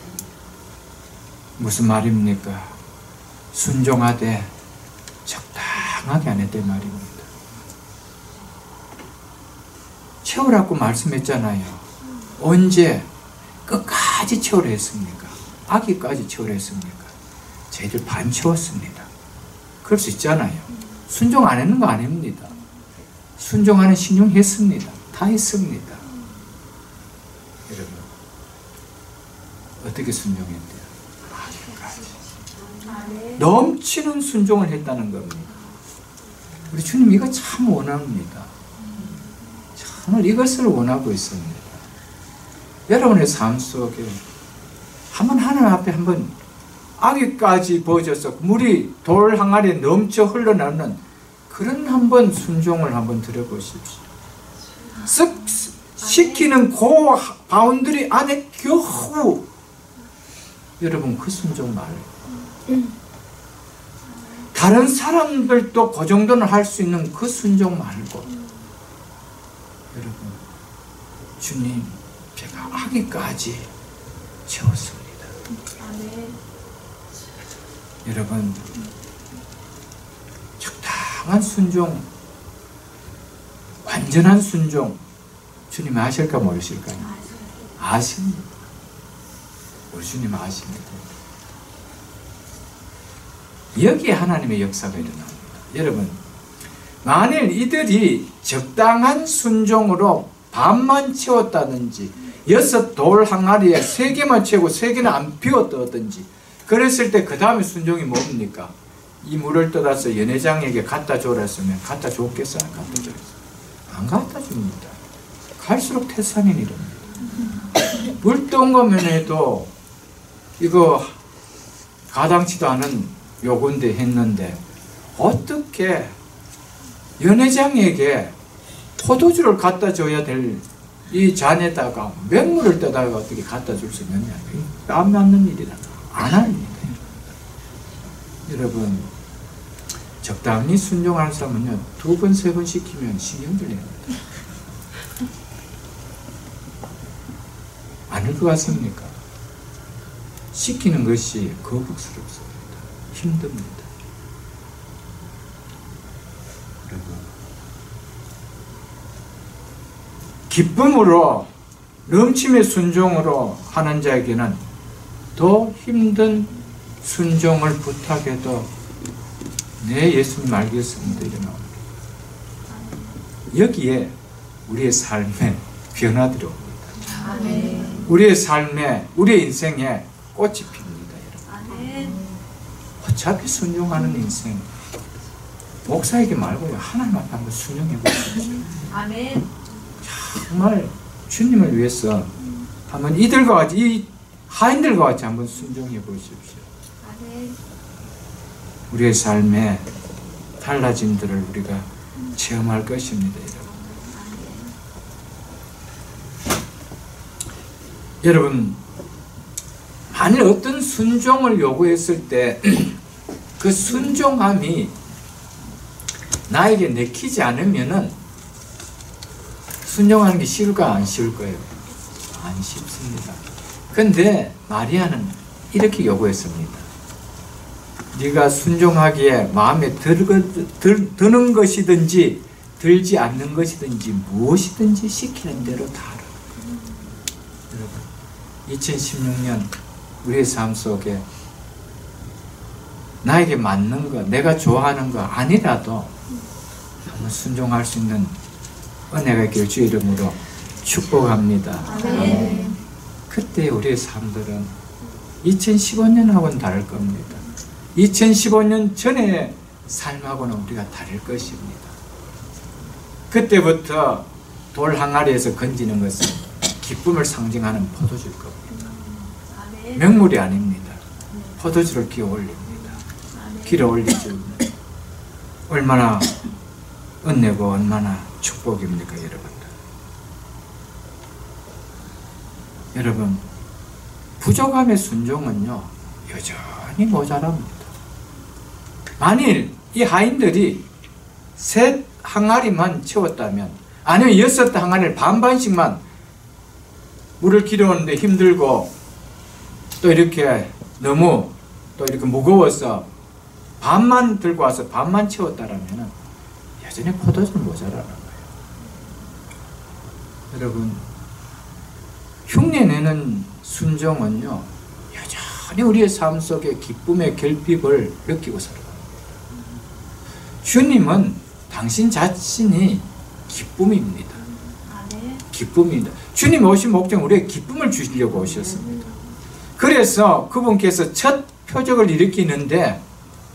무슨 말입니까? 순종하되 적당하게 안 했단 말입니다. 채우라고 말씀했잖아요. 언제? 끝까지 채우라 했습니까? 아기까지 채우라 했습니까? 저희들 반 채웠습니다. 그럴 수 있잖아요. 순종 안 했는 거 아닙니다. 순종하는 신용했습니다. 다 했습니다. 여러분, 어떻게 순종했대요? 아기까지. 넘치는 순종을 했다는 겁니다. 우리 주님 이거 참 원합니다. 정말 이것을 원하고 있습니다. 여러분의 삶 속에 한번 하나님 앞에 한번 아기까지 버져서 물이 돌 항아리에 넘쳐 흘러나오는 그런 한번 순종을 한번 들어보십시오. 쓱 시키는 그 바운드리 안에 겨우 여러분 그 순종 말고 다른 사람들도 그 정도는 할 수 있는 그 순종 말고 여러분 주님 제가 아기까지 채웠습니다. 여러분 적당한 순종, 완전한 순종 주님 아실까 모르실까요? 아십니다. 우리 주님 아십니다. 여기에 하나님의 역사가 일어납니다. 여러분 만일 이들이 적당한 순종으로 반만 채웠다든지 6 돌 항아리에 3개만 채우고 3개는 안 비웠다든지 그랬을 때 그 다음에 순종이 뭡니까? 이 물을 떠다서 연회장에게 갖다 줘라 했으면 갖다 줬겠어요? 갖다 줬어요? 안 갖다 줍니다. 갈수록 태산이 일어납니다. 물 떠온 것만 해도 이거 가당치도 않은 요건데 했는데 어떻게 연회장에게 포도주를 갖다 줘야 될 이 잔에다가 맹물을 떠다가 어떻게 갖다 줄 수 있느냐? 안 맞는 일이라 안 합니다. 여러분 적당히 순종하는 사람은요 2번, 3번 시키면 신경 들립니다. 아닐 것 같습니까? 시키는 것이 거북스럽습니다. 힘듭니다. 여러분 기쁨으로 넘침의 순종으로 하는 자에게는 더 힘든 순종을 부탁해도 네 예수님 알겠습니다 이래 나옵니다. 여기에 우리의 삶에 변화들이 옵니다. 아멘. 우리의 삶에 우리의 인생에 꽃이 핍니다. 아멘. 어차피 순종하는 인생 목사에게 말고요 하나님 앞에 한번 순종해 보십시오. 아멘. 정말 주님을 위해서 한번 이들과 같이 이 하인들과 같이 한번 순종해 보십시오. 우리의 삶에 달라짐들을 우리가 체험할 것입니다. 여러분 만일 어떤 순종을 요구했을 때 그 순종함이 나에게 내키지 않으면은 순종하는 게 쉬울까 안 쉬울 거예요? 안 쉽습니다. 근데 마리아는 이렇게 요구했습니다. 네가 순종하기에 마음에 드는 것이든지 들지 않는 것이든지 무엇이든지 시키는 대로 다 하라. 여러분 2016년 우리의 삶 속에 나에게 맞는 거 내가 좋아하는 거 아니라도 한번 순종할 수 있는 은혜가 있기를 주의 이름으로 축복합니다. 네. 그때 우리의 삶들은 2015년하고는 다를 겁니다. 2015년 전의 삶하고는 우리가 다를 것입니다. 그때부터 돌 항아리에서 건지는 것은 기쁨을 상징하는 포도주일 겁니다. 맹물이 아닙니다. 포도주를 기어 올립니다. 길어 올리죠. 얼마나 은혜고 얼마나 축복입니까 여러분들. 여러분 부족함의 순종은요 여전히 모자랍니다. 만일 이 하인들이 셋 항아리만 채웠다면, 아니면 6 항아리를 반반씩만, 물을 길어오는데 힘들고 또 이렇게 너무 또 이렇게 무거워서 반만 들고 와서 반만 채웠다라면 여전히 포도주는 모자라는 거예요. 여러분, 흉내내는 순종은요, 여전히 우리의 삶 속에 기쁨의 결핍을 느끼고 살아갑니다. 주님은 당신 자신이 기쁨입니다. 기쁨입니다. 주님 오신 목적은 우리에게 기쁨을 주시려고 오셨습니다. 그래서 그분께서 첫 표적을 일으키는데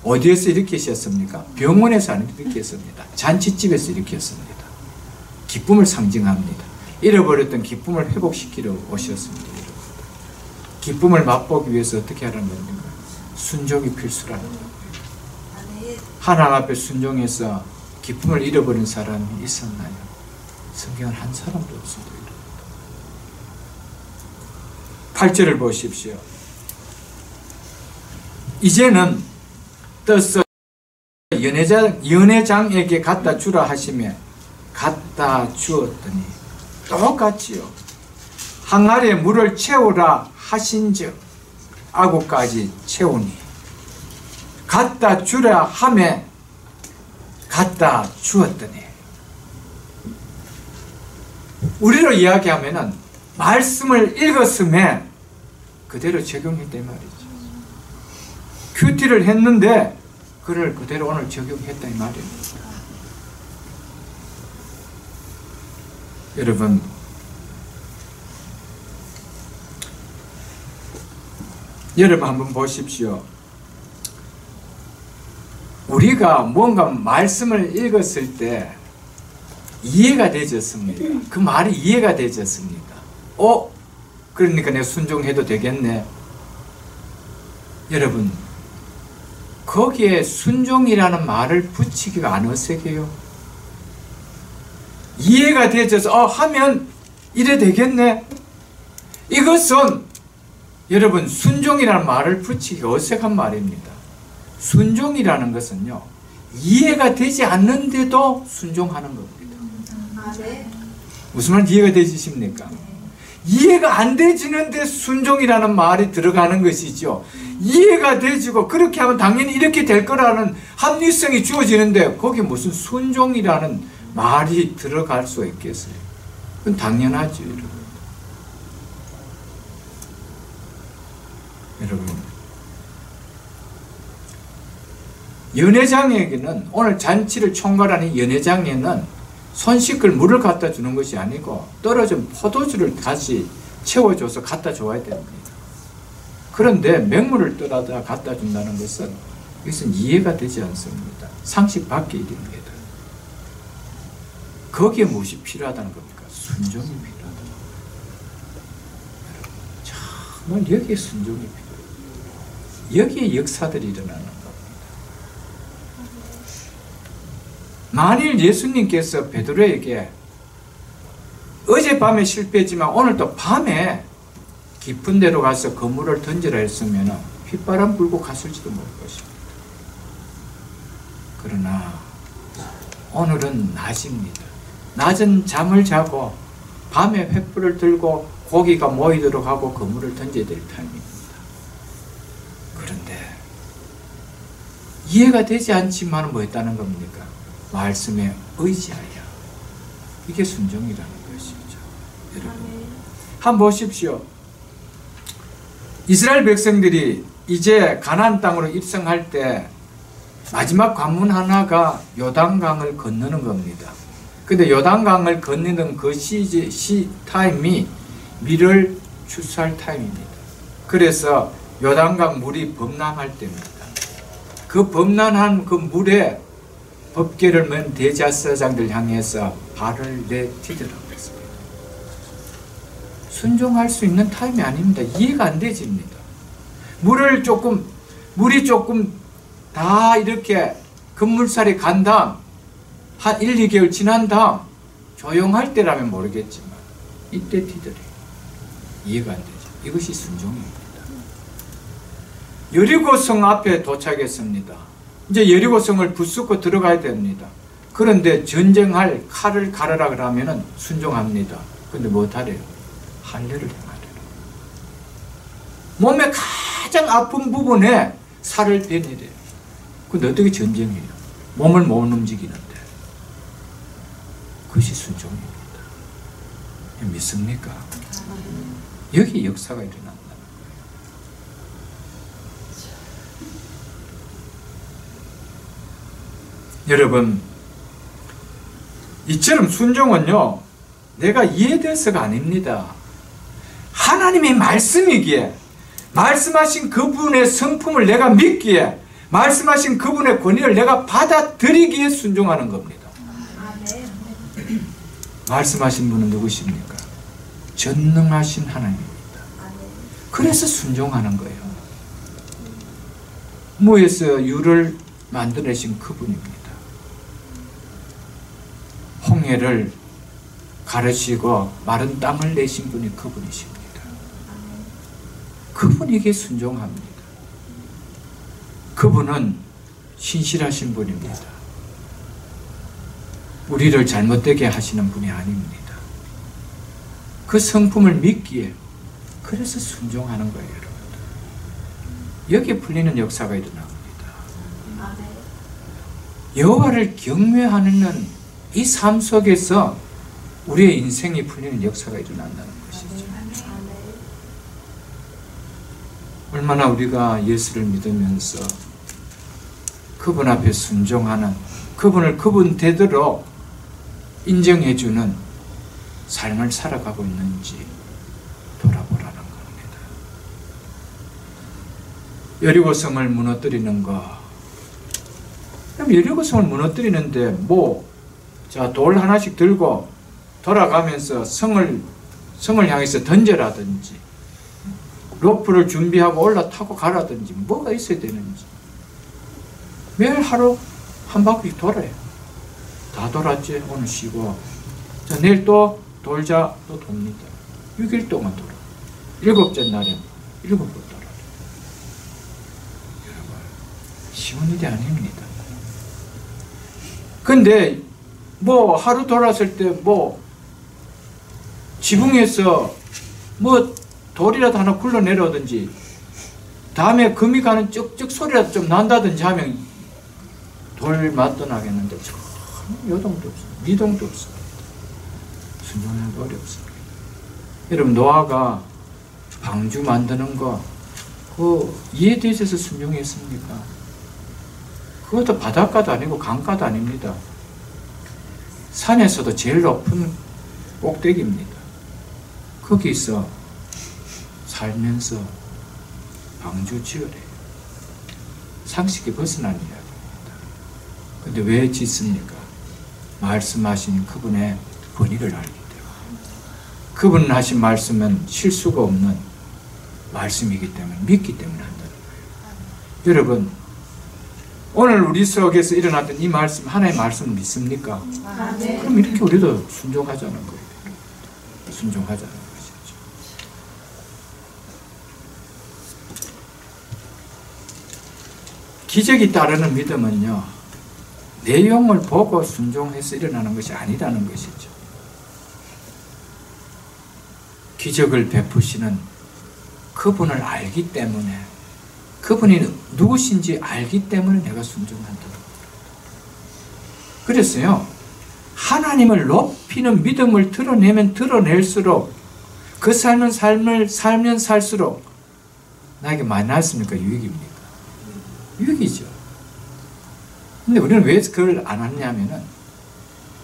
어디에서 일으키셨습니까? 병원에서 안 일으켰습니다. 잔치집에서 일으켰습니다. 기쁨을 상징합니다. 잃어버렸던 기쁨을 회복시키려 오셨습니다. 기쁨을 맛보기 위해서 어떻게 하라는 겁니까? 순종이 필수라는 겁니다. 하나님 앞에 순종해서 기쁨을 잃어버린 사람이 있었나요? 성경은 한 사람도 없습니다. 8절을 보십시오. 이제는 떠서 연회장에게 갖다 주라 하시며 갖다 주었더니 똑같이요. 항아리에 물을 채우라 하신즉 아구까지 채우니 갖다 주라 하매 갖다 주었더니. 우리로 이야기하면은 말씀을 읽었음에 그대로 적용했다 이 말이죠. 큐티를 했는데 그를 그대로 오늘 적용했다 이 말입니다. 여러분, 한번 보십시오. 우리가 뭔가 말씀을 읽었을 때 이해가 되졌습니다. 그 말이 이해가 되졌습니다. 그러니까 내가 순종해도 되겠네. 여러분, 거기에 순종이라는 말을 붙이기가 안 어색해요. 이해가 되져서 하면 이래 되겠네. 이것은 여러분 순종이라는 말을 붙이기 어색한 말입니다. 순종이라는 것은요, 이해가 되지 않는데도 순종하는 겁니다. 무슨 말 이해가 되시십니까? 이해가 안 되지는데 순종이라는 말이 들어가는 것이죠. 이해가 되지고 그렇게 하면 당연히 이렇게 될 거라는 합리성이 주어지는데 거기에 무슨 순종이라는 말이 들어갈 수 있겠어요? 그건 당연하죠. 여러분, 연회장에게는, 오늘 잔치를 총괄하는 연회장에는 손 씻을 물을 갖다 주는 것이 아니고 떨어진 포도주를 다시 채워줘서 갖다 줘야 됩니다. 그런데 맹물을 떠다가 갖다 준다는 것은 이것은 이해가 되지 않습니다. 상식 밖의 일입니다. 거기에 무엇이 필요하다는 겁니까? 순종이 필요하다. 정말 여기에 순종이 필요해요. 여기에 역사들이 일어나는 겁니다. 만일 예수님께서 베드로에게 어젯밤에 실패했지만 오늘 또 밤에 깊은 데로 가서 그물을 던지라 했으면 휘바람 불고 갔을지도 모를 것입니다. 그러나 오늘은 낮입니다. 낮은 잠을 자고 밤에 횃불을 들고 고기가 모이도록 하고 그물을 던져야 될 타임입니다. 그런데 이해가 되지 않지만 뭐 했다는 겁니까? 말씀에 의지하여. 이게 순종이라는 것이죠. 여러분, 한번 보십시오. 이스라엘 백성들이 이제 가나안 땅으로 입성할 때 마지막 관문 하나가 요단강을 건너는 겁니다. 근데 요단강을 건너는 그 타임이 밀을 추수할 타임입니다. 그래서 요단강 물이 범람할 때입니다. 그 범람한 그 물에 법궤를 맨 대제사장들 향해서 발을 내디디라고 했습니다. 순종할 수 있는 타임이 아닙니다. 이해가 안 되집니다. 물이 조금 다 이렇게 급물살이 간 다음 한 1, 2개월 지난 다음 조용할 때라면 모르겠지만 이때 티들이 이해가 안 되죠. 이것이 순종입니다. 여리고성 앞에 도착했습니다. 이제 여리고성을 부수고 들어가야 됩니다. 그런데 전쟁할 칼을 가르라 그러면은 순종합니다. 근데 못하래요. 할례를 행하래요. 몸의 가장 아픈 부분에 살을 빼내래요. 근데 어떻게 전쟁해요? 몸을 못 움직이는데. 그것이 순종입니다. 믿습니까? 여기 역사가 일어난다는 거예요. 여러분, 이처럼 순종은요, 내가 이해돼서가 아닙니다. 하나님의 말씀이기에, 말씀하신 그분의 성품을 내가 믿기에, 말씀하신 그분의 권위를 내가 받아들이기에 순종하는 겁니다. 말씀하신 분은 누구십니까? 전능하신 하나님입니다. 그래서 순종하는 거예요. 무에서 유를 만들어내신 그분입니다. 홍해를 가르시고 마른 땅을 내신 분이 그분이십니다. 그분에게 순종합니다. 그분은 신실하신 분입니다. 우리를 잘못되게 하시는 분이 아닙니다. 그 성품을 믿기에 그래서 순종하는 거예요, 여러분. 여기에 풀리는 역사가 일어납니다. 여호와를 경외하는 이 삶 속에서 우리의 인생이 풀리는 역사가 일어난다는 것이죠. 얼마나 우리가 예수를 믿으면서 그분 앞에 순종하는, 그분을 그분 대대로 인정해주는 삶을 살아가고 있는지 돌아보라는 겁니다. 여리고성을 무너뜨리는 거. 그럼 여리고성을 무너뜨리는데 돌 하나씩 들고 돌아가면서 성을 향해서 던져라든지 로프를 준비하고 올라타고 가라든지 뭐가 있어야 되는지. 매일 하루 한 바퀴 돌아요. 다 돌았지. 오늘 쉬고. 자, 내일 또 돌자. 또 돕니다. 6일 동안 돌아. 7째 날엔 7번 돌아요. 여러분, 쉬운 일이 아닙니다. 근데 하루 돌았을 때 지붕에서 돌이라도 하나 굴러 내려오든지 다음에 금이 가는 쩍쩍 소리라도 좀 난다든지 하면 돌 맞도 나겠는데 요동도 없습니다. 미동도 없습니다. 순종하기도 어렵습니다. 여러분, 노아가 방주 만드는 거 그거 이해되셔서 순종했습니까? 그것도 바닷가도 아니고 강가도 아닙니다. 산에서도 제일 높은 꼭대기입니다. 거기서 살면서 방주 지으래요. 상식이 벗어난 이야기입니다. 근데 왜 짓습니까? 말씀하신 그분의 권위를 알기 때문에. 그분 하신 말씀은 실수가 없는 말씀이기 때문에, 믿기 때문에 한다는 거예요. 여러분, 오늘 우리 속에서 일어났던 이 말씀, 하나의 말씀을 믿습니까? 네. 그럼 이렇게 우리도 순종하자는 거예요. 순종하자는 것이죠. 기적이 따르는 믿음은요, 내용을 보고 순종해서 일어나는 것이 아니라는 것이죠. 기적을 베푸시는 그분을 알기 때문에, 그분이 누구신지 알기 때문에 내가 순종한다. 그랬어요. 하나님을 높이는 믿음을 드러내면 드러낼수록 그 삶은 삶을 살면 살수록 나에게 많이 나았습니까? 유익입니까? 유익이죠. 근데 우리는 왜 그걸 안 하냐면은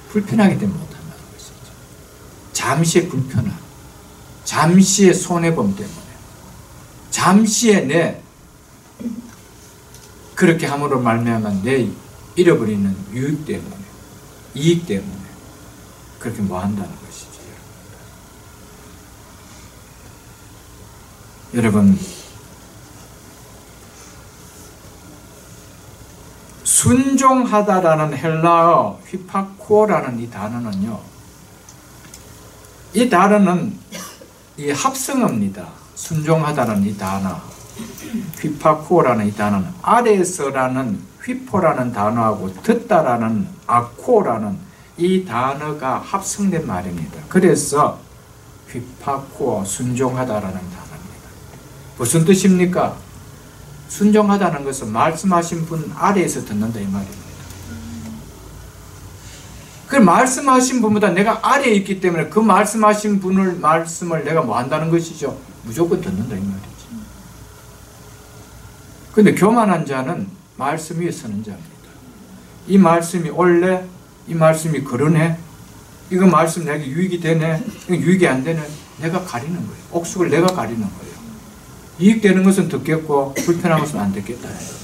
불편하기 때문에 못한다는 것이죠. 잠시의 불편함, 잠시의 손해범 때문에, 잠시의 내 그렇게 함으로 말미암아 내 잃어버리는 유익 때문에, 이익 때문에 그렇게 뭐 한다는 것이죠. 여러분, 순종하다라는 헬라어 휘파쿠오라는 이 단어는요, 이 단어는 이 합성어입니다. 순종하다는 이 단어, 휘파쿠오라는 이 단어는 아레서라는 휘포라는 단어하고 듣다라는 아코라는 이 단어가 합성된 말입니다. 그래서 휘파코 순종하다라는 단어입니다. 무슨 뜻입니까? 순종하다는 것은 말씀하신 분 아래에서 듣는다 이 말입니다. 그 말씀하신 분보다 내가 아래에 있기 때문에 그 말씀하신 분을 말씀을 내가 뭐 한다는 것이죠? 무조건 듣는다 이 말이죠. 근데 교만한 자는 말씀 위에 서는 자입니다. 이 말씀이 옳네, 이 말씀이 그러네, 이거 말씀 내게 유익이 되네, 이거 유익이 안 되네, 내가 가리는 거예요. 옥숙을 내가 가리는 거예요. 이익되는 것은 듣겠고 불편한 것은 안 듣겠다는 겁니다.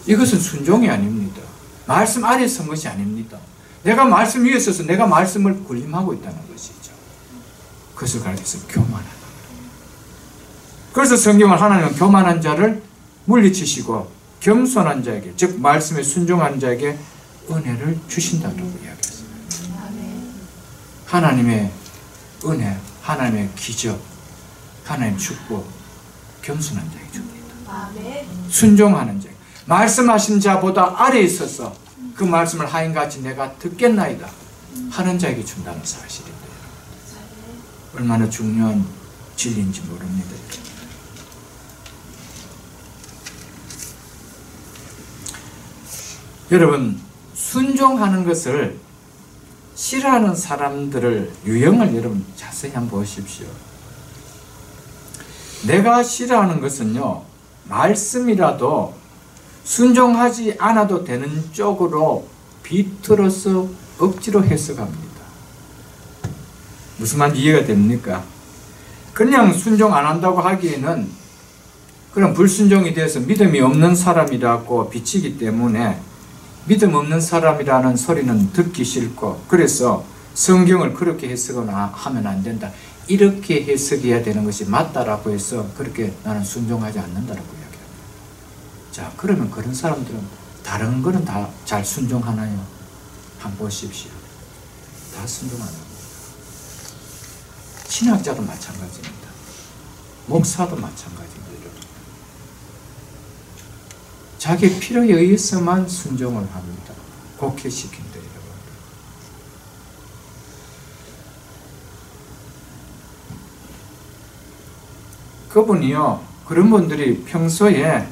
이것은 순종이 아닙니다. 말씀 아래에 선 것이 아닙니다. 내가 말씀 위에 서서 내가 말씀을 군림하고 있다는 것이죠. 그것을 가리켜서 교만하다. 그래서 성경은 하나님은 교만한 자를 물리치시고 겸손한 자에게, 즉 말씀에 순종한 자에게 은혜를 주신다고 이야기했습니다. 하나님의 은혜, 하나님의 기적, 하나님의 축복, 겸손한 자에게 줍니다. 순종하는 자에게, 말씀하신 자보다 아래에 있어서 그 말씀을 하인같이 내가 듣겠나이다 하는 자에게 준다는 사실인데 얼마나 중요한 진리인지 모릅니다. 여러분, 순종하는 것을 싫어하는 사람들을 유형을 여러분 자세히 한번 보십시오. 내가 싫어하는 것은요, 말씀이라도 순종하지 않아도 되는 쪽으로 비틀어서 억지로 해석합니다. 무슨 말인지 이해가 됩니까? 그냥 순종 안 한다고 하기에는 그럼 불순종이 돼서 믿음이 없는 사람이라고 비치기 때문에 믿음 없는 사람이라는 소리는 듣기 싫고, 그래서 성경을 그렇게 해석하면 안 된다, 이렇게 해석해야 되는 것이 맞다라고 해서 그렇게 나는 순종하지 않는다라고 이야기합니다. 자, 그러면 그런 사람들은 다른 거는 다 잘 순종하나요? 한번 보십시오. 다 순종 안 합니다. 신학자도 마찬가지입니다. 목사도 마찬가지입니다. 자기 필요에 의해서만 순종을 합니다. 곡해시킨다 이라고 합니다. 그분이요, 그런 분들이 평소에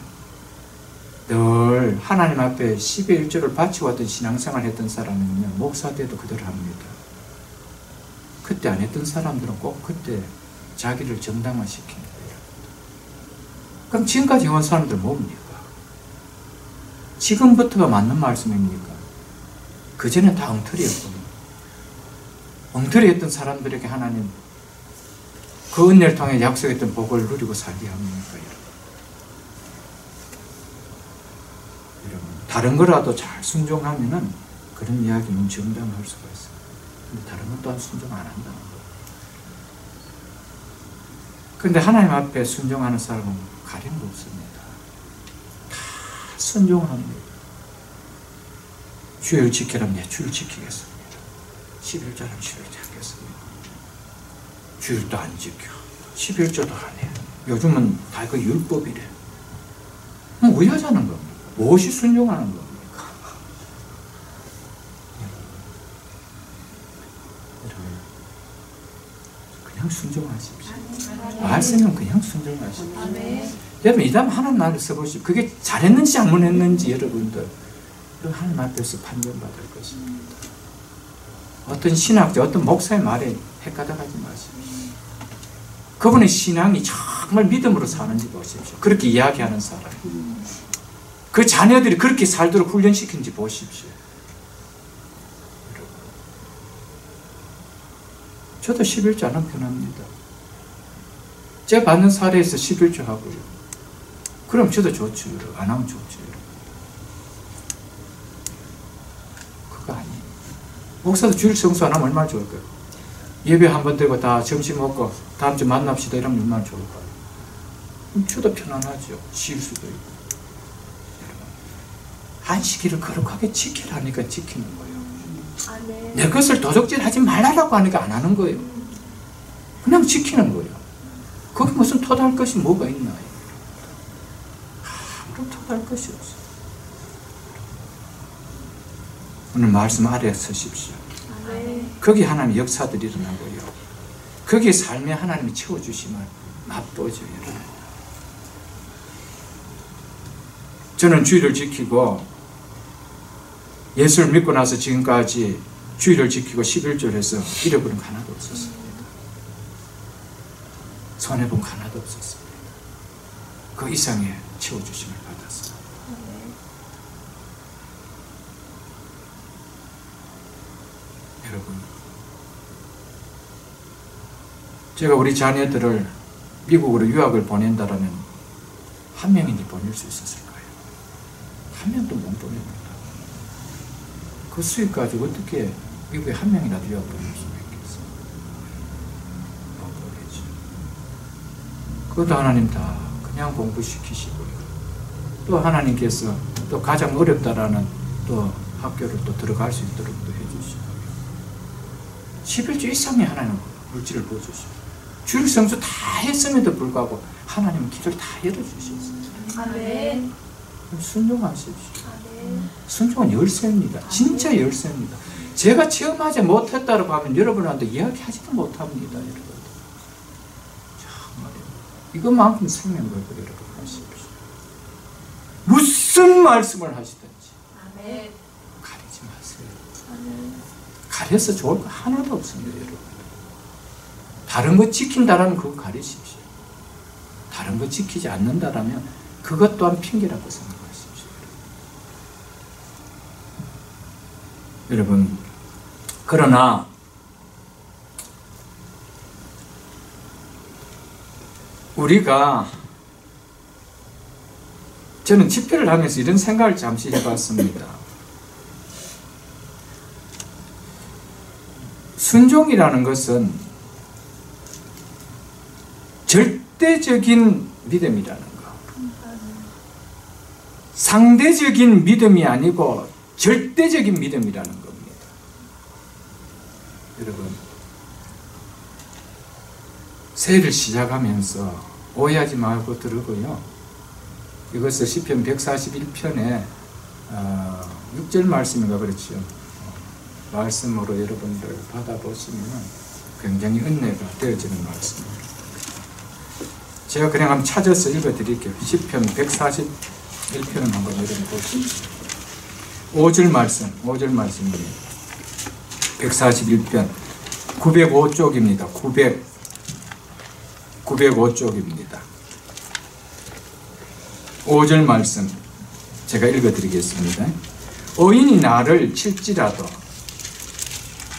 늘 하나님 앞에 10의 1조를 바치고 왔던 신앙생활 했던 사람은요, 목사 때도 그대로 합니다. 그때 안 했던 사람들은 꼭 그때 자기를 정당화시킨다. 그럼 지금까지 해온 사람들 뭡니까? 지금부터가 맞는 말씀입니까? 그전에 다 엉터리였거든요. 엉터리 했던 사람들에게 하나님 그 은혜를 통해 약속했던 복을 누리고 살게 합니까? 여러분, 다른 거라도 잘 순종하면은 그런 이야기는 정당할 수가 있어요. 근데 다른 건 또한 순종 안 한다는 거예요. 그런데 하나님 앞에 순종하는 사람은 가림도 없습니다. 다 순종합니다. 주를 지키라면 내 주를 지키겠습니다. 11조라면 11조 하겠습니다. 주일도 안 지켜. 11조도 안 해. 요즘은 다 그 율법이래. 왜 하자는 겁니까? 무엇이 순종하는 겁니까? 여러분, 그냥 순종하십시오. 말씀은 그냥 순종하십시오. 여러분, 이 다음 하나님 나를 써보십시오. 그게 잘했는지 잘못했는지 여러분들 하나님 앞에서 판정받을 것입니다. 어떤 신학자, 어떤 목사의 말에 헷가닥하지 마십시오. 그분의 신앙이 정말 믿음으로 사는지 보십시오. 그렇게 이야기하는 사람, 그 자녀들이 그렇게 살도록 훈련시킨지 보십시오. 저도 11조 안 하면 편합니다. 제가 받는 사례에서 11조 하고요. 그럼 저도 좋죠. 안 하면 좋죠. 그거 아니에요. 목사도 주일 성수 안 하면 얼마나 좋을까요? 예배 한 번 되고 다 점심 먹고 다음 주 만납시다 이러면 얼마나 좋을까요? 그럼 저도 편안하죠. 쉴 수도 있고. 안식일을 거룩하게 지키라니까 지키는 거예요. 내 것을 도적질 하지 말라고 하니까 안 하는 거예요. 그냥 지키는 거예요. 거기 무슨 토달할 것이 뭐가 있나요? 아무것도 아무것도 할 것이 없어요. 오늘 말씀 아래에 서십시오. 아멘. 거기 하나님의 역사들이 일어나고요. 거기에 삶에 하나님이 채워주심을 맛보죠. 여러분. 저는 주의를 지키고 예수를 믿고 나서 지금까지 주의를 지키고 11조를 해서 잃어버린 거 하나도 없었습니다. 손해본 거 하나도 없었습니다. 그 이상의 채워주심을 받았습니다. 여러분, 제가 우리 자녀들을 미국으로 유학을 보낸다라면 한 명인지 보낼 수 있었을 거예요. 한 명도 못 보냅니다. 그 수익 가지고 어떻게 미국에 한 명이라도 유학 보낼 수 있겠어요? 못 보내죠. 그것도 하나님 다 그냥 공부시키시고요. 또 하나님께서 또 가장 어렵다라는 또 학교를 또 들어갈 수 있도록 또 해주시고요. 11조 이상의 하나님 물질을 보여주시고 주일 성수 다 했음에도 불구하고 하나님은 길을 다 열어주셨어요. 아멘. 순종하십시오. 아멘. 순종은 열쇠입니다. 진짜 열쇠입니다. 제가 체험하지 못했다고 하면 여러분한테 이야기하지도 못합니다. 여러분. 정말요. 이것만큼 생명걸고 여러분 하십시오. 무슨 말씀을 하시든지 아멘. 가리지 마세요. 아멘. 가려서 좋을 거 하나도 없습니다. 여러분. 다른 거 지킨다라면 그거 가리십시오. 다른 거 지키지 않는다라면 그것 또한 핑계라고 생각하십시오. 여러분, 그러나 우리가 저는 집회를 하면서 이런 생각을 잠시 해봤습니다. 순종이라는 것은 절대적인 믿음이라는 거. 상대적인 믿음이 아니고 절대적인 믿음이라는 겁니다. 여러분, 새해를 시작하면서 오해하지 말고 들으고요. 이것을 시편 141편에 6절 말씀인가 그렇죠. 말씀으로 여러분들 받아보시면 굉장히 은혜가 되어지는 말씀입니다. 제가 그냥 한번 찾아서 읽어드릴게요. 시편 141편을 한번 여러분 보십시오. 5절 말씀입니다. 141편 905쪽입니다. 905쪽입니다. 5절 말씀 제가 읽어드리겠습니다. 의인이 나를 칠지라도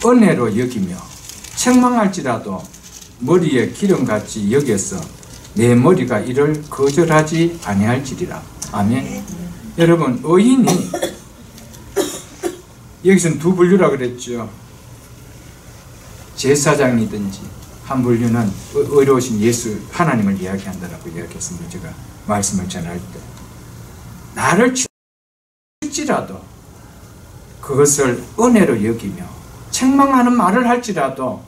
은혜로 여기며 책망할지라도 머리에 기름같이 여겨서 내 머리가 이를 거절하지 아니할지리라. 아멘. 여러분, 의인이 여기서는 두 분류라 그랬죠. 제사장이든지 한 분류는 의로우신 예수 하나님을 이야기한다라고 이야기했습니다. 제가 말씀을 전할 때 나를 칠지라도 그것을 은혜로 여기며 책망하는 말을 할지라도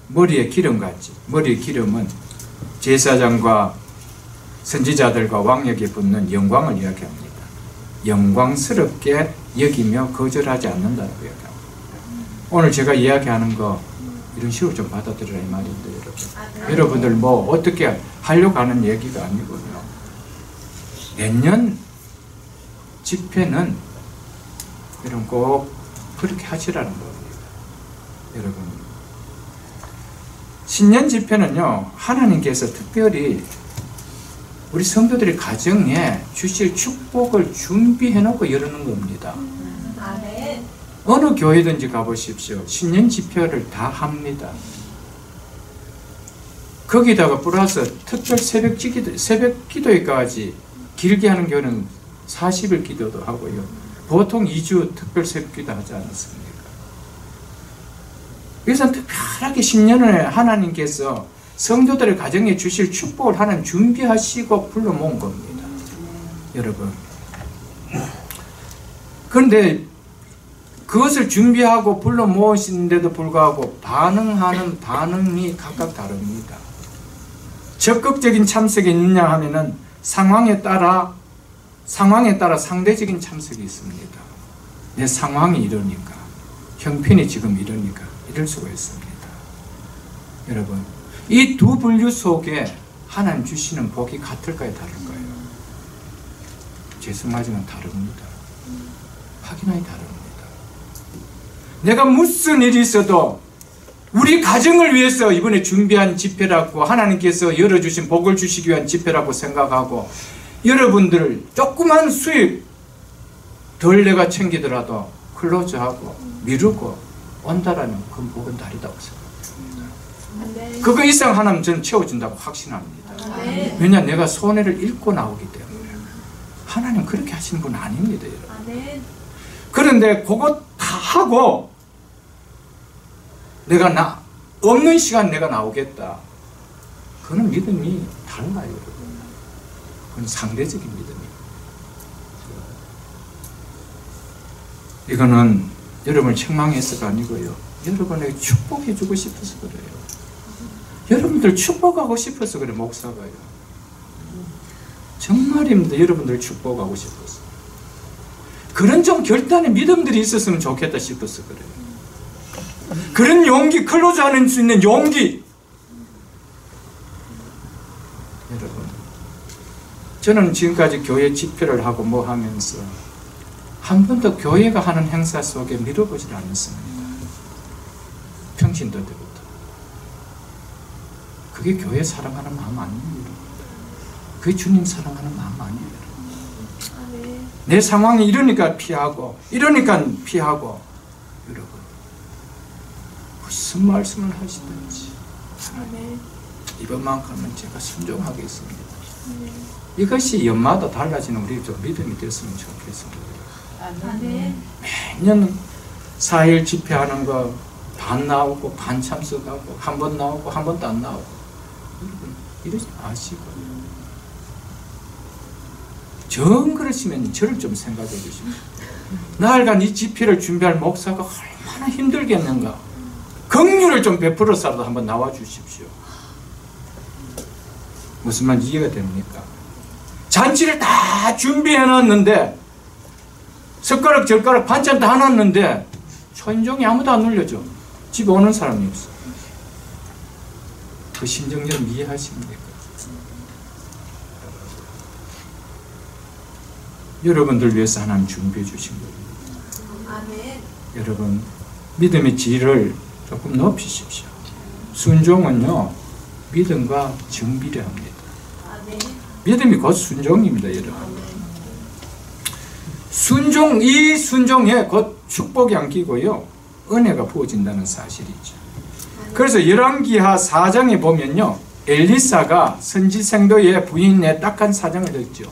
머리에 기름같이, 머리의 기름은 제사장과 선지자들과 왕에게 붙는 영광을 이야기합니다. 영광스럽게 여기며 거절하지 않는다고 이야기합니다. 오늘 제가 이야기하는 거 이런 식으로 좀 받아들여라 이 말인데 여러분. 여러분들 뭐 어떻게 하려고 하는 얘기가 아니고요. 내년 집회는 여러분 꼭 그렇게 하시라는 겁니다. 여러분, 신년 집회는요, 하나님께서 특별히 우리 성도들의 가정에 주실 축복을 준비해 놓고 열는 겁니다. 아멘. 어느 교회든지 가보십시오. 신년 집회를 다 합니다. 거기다가 플러스 특별 새벽 기도회까지 길게 하는 교회는 40일 기도도 하고요. 보통 2주 특별 새벽 기도 하지 않았습니까? 그래서 특별하게 신년을 하나님께서 성도들의 가정에 주실 축복을 하나님 준비하시고 불러 모은 겁니다. 여러분. 그런데 그것을 준비하고 불러 모으시는데도 불구하고 반응하는 반응이 각각 다릅니다. 적극적인 참석이 있느냐 하면은 상황에 따라 상황에 따라 상대적인 참석이 있습니다. 내 상황이 이러니까, 형편이 지금 이러니까 이럴 수가 있습니다. 여러분, 이 두 분류 속에 하나님 주시는 복이 같을까요, 다를까요? 죄송하지만 다릅니다. 확연하게 다릅니다. 내가 무슨 일이 있어도 우리 가정을 위해서 이번에 준비한 집회라고, 하나님께서 열어주신 복을 주시기 위한 집회라고 생각하고, 여러분들 조그만 수입 덜 내가 챙기더라도 클로즈하고 미루고 온다라는 그 복은 다르다고 생각합니다. 그거 이상 하나님 저는 채워준다고 확신합니다. 왜냐, 내가 손해를 잃고 나오기 때문에. 하나님 그렇게 하시는 분 아닙니다, 여러분. 그런데 그거 다 하고 내가 없는 시간 내가 나오겠다. 그건 믿음이 달라요, 여러분. 그건 상대적인 믿음이에요. 이거는 여러분을 책망해서가 아니고요, 여러분에게 축복해 주고 싶어서 그래요. 여러분들 축복하고 싶어서 그래, 목사가요. 정말입니다. 여러분들 축복하고 싶어서. 그런 좀 결단의 믿음들이 있었으면 좋겠다 싶어서 그래요. 그런 용기, 클로즈하는 수 있는 용기. 여러분, 저는 지금까지 교회 집회를 하고 뭐 하면서 한 번도 교회가 하는 행사 속에 밀어보질 않았습니다. 평신도 때부터. 그게 교회 사랑하는 마음 아니에요. 그게 주님 사랑하는 마음 아니에요. 내 상황이 이러니까 피하고, 이러니까 피하고. 여러분, 무슨 말씀을 하시든지 이번만큼은 제가 순종하겠습니다. 이것이 연마다 달라지는 우리 좀 믿음이 됐으면 좋겠습니다. 매년 4일 집회하는 거 반 나오고 반 참석하고, 한 번 나오고 한 번도 안 나오고, 여러분 이러지 마시고, 정 그러시면 저를 좀 생각해 주십시오. 나흘간 이 집회를 준비할 목사가 얼마나 힘들겠는가. 긍휼을 좀 베풀어서라도 한번 나와 주십시오. 무슨 말 이해가 됩니까? 잔치를 다 준비해 놨는데, 숟가락 젓가락 반찬 다 놨는데 초인종이 아무도 안 눌려줘. 집에 오는 사람이 없어. 그 심정 좀 이해하십니까? 여러분들 위해서 하나님 준비해 주신 거예요. 여러분, 믿음의 질을 조금 높이십시오. 순종은요, 믿음과 정비례합니다. 믿음이 곧 순종입니다, 여러분. 이 순종에 곧 축복이 안기고요, 은혜가 부어진다는 사실이죠. 그래서 열왕기하 4장에 보면요, 엘리사가 선지생도의 부인의 딱한 사정을 듣죠.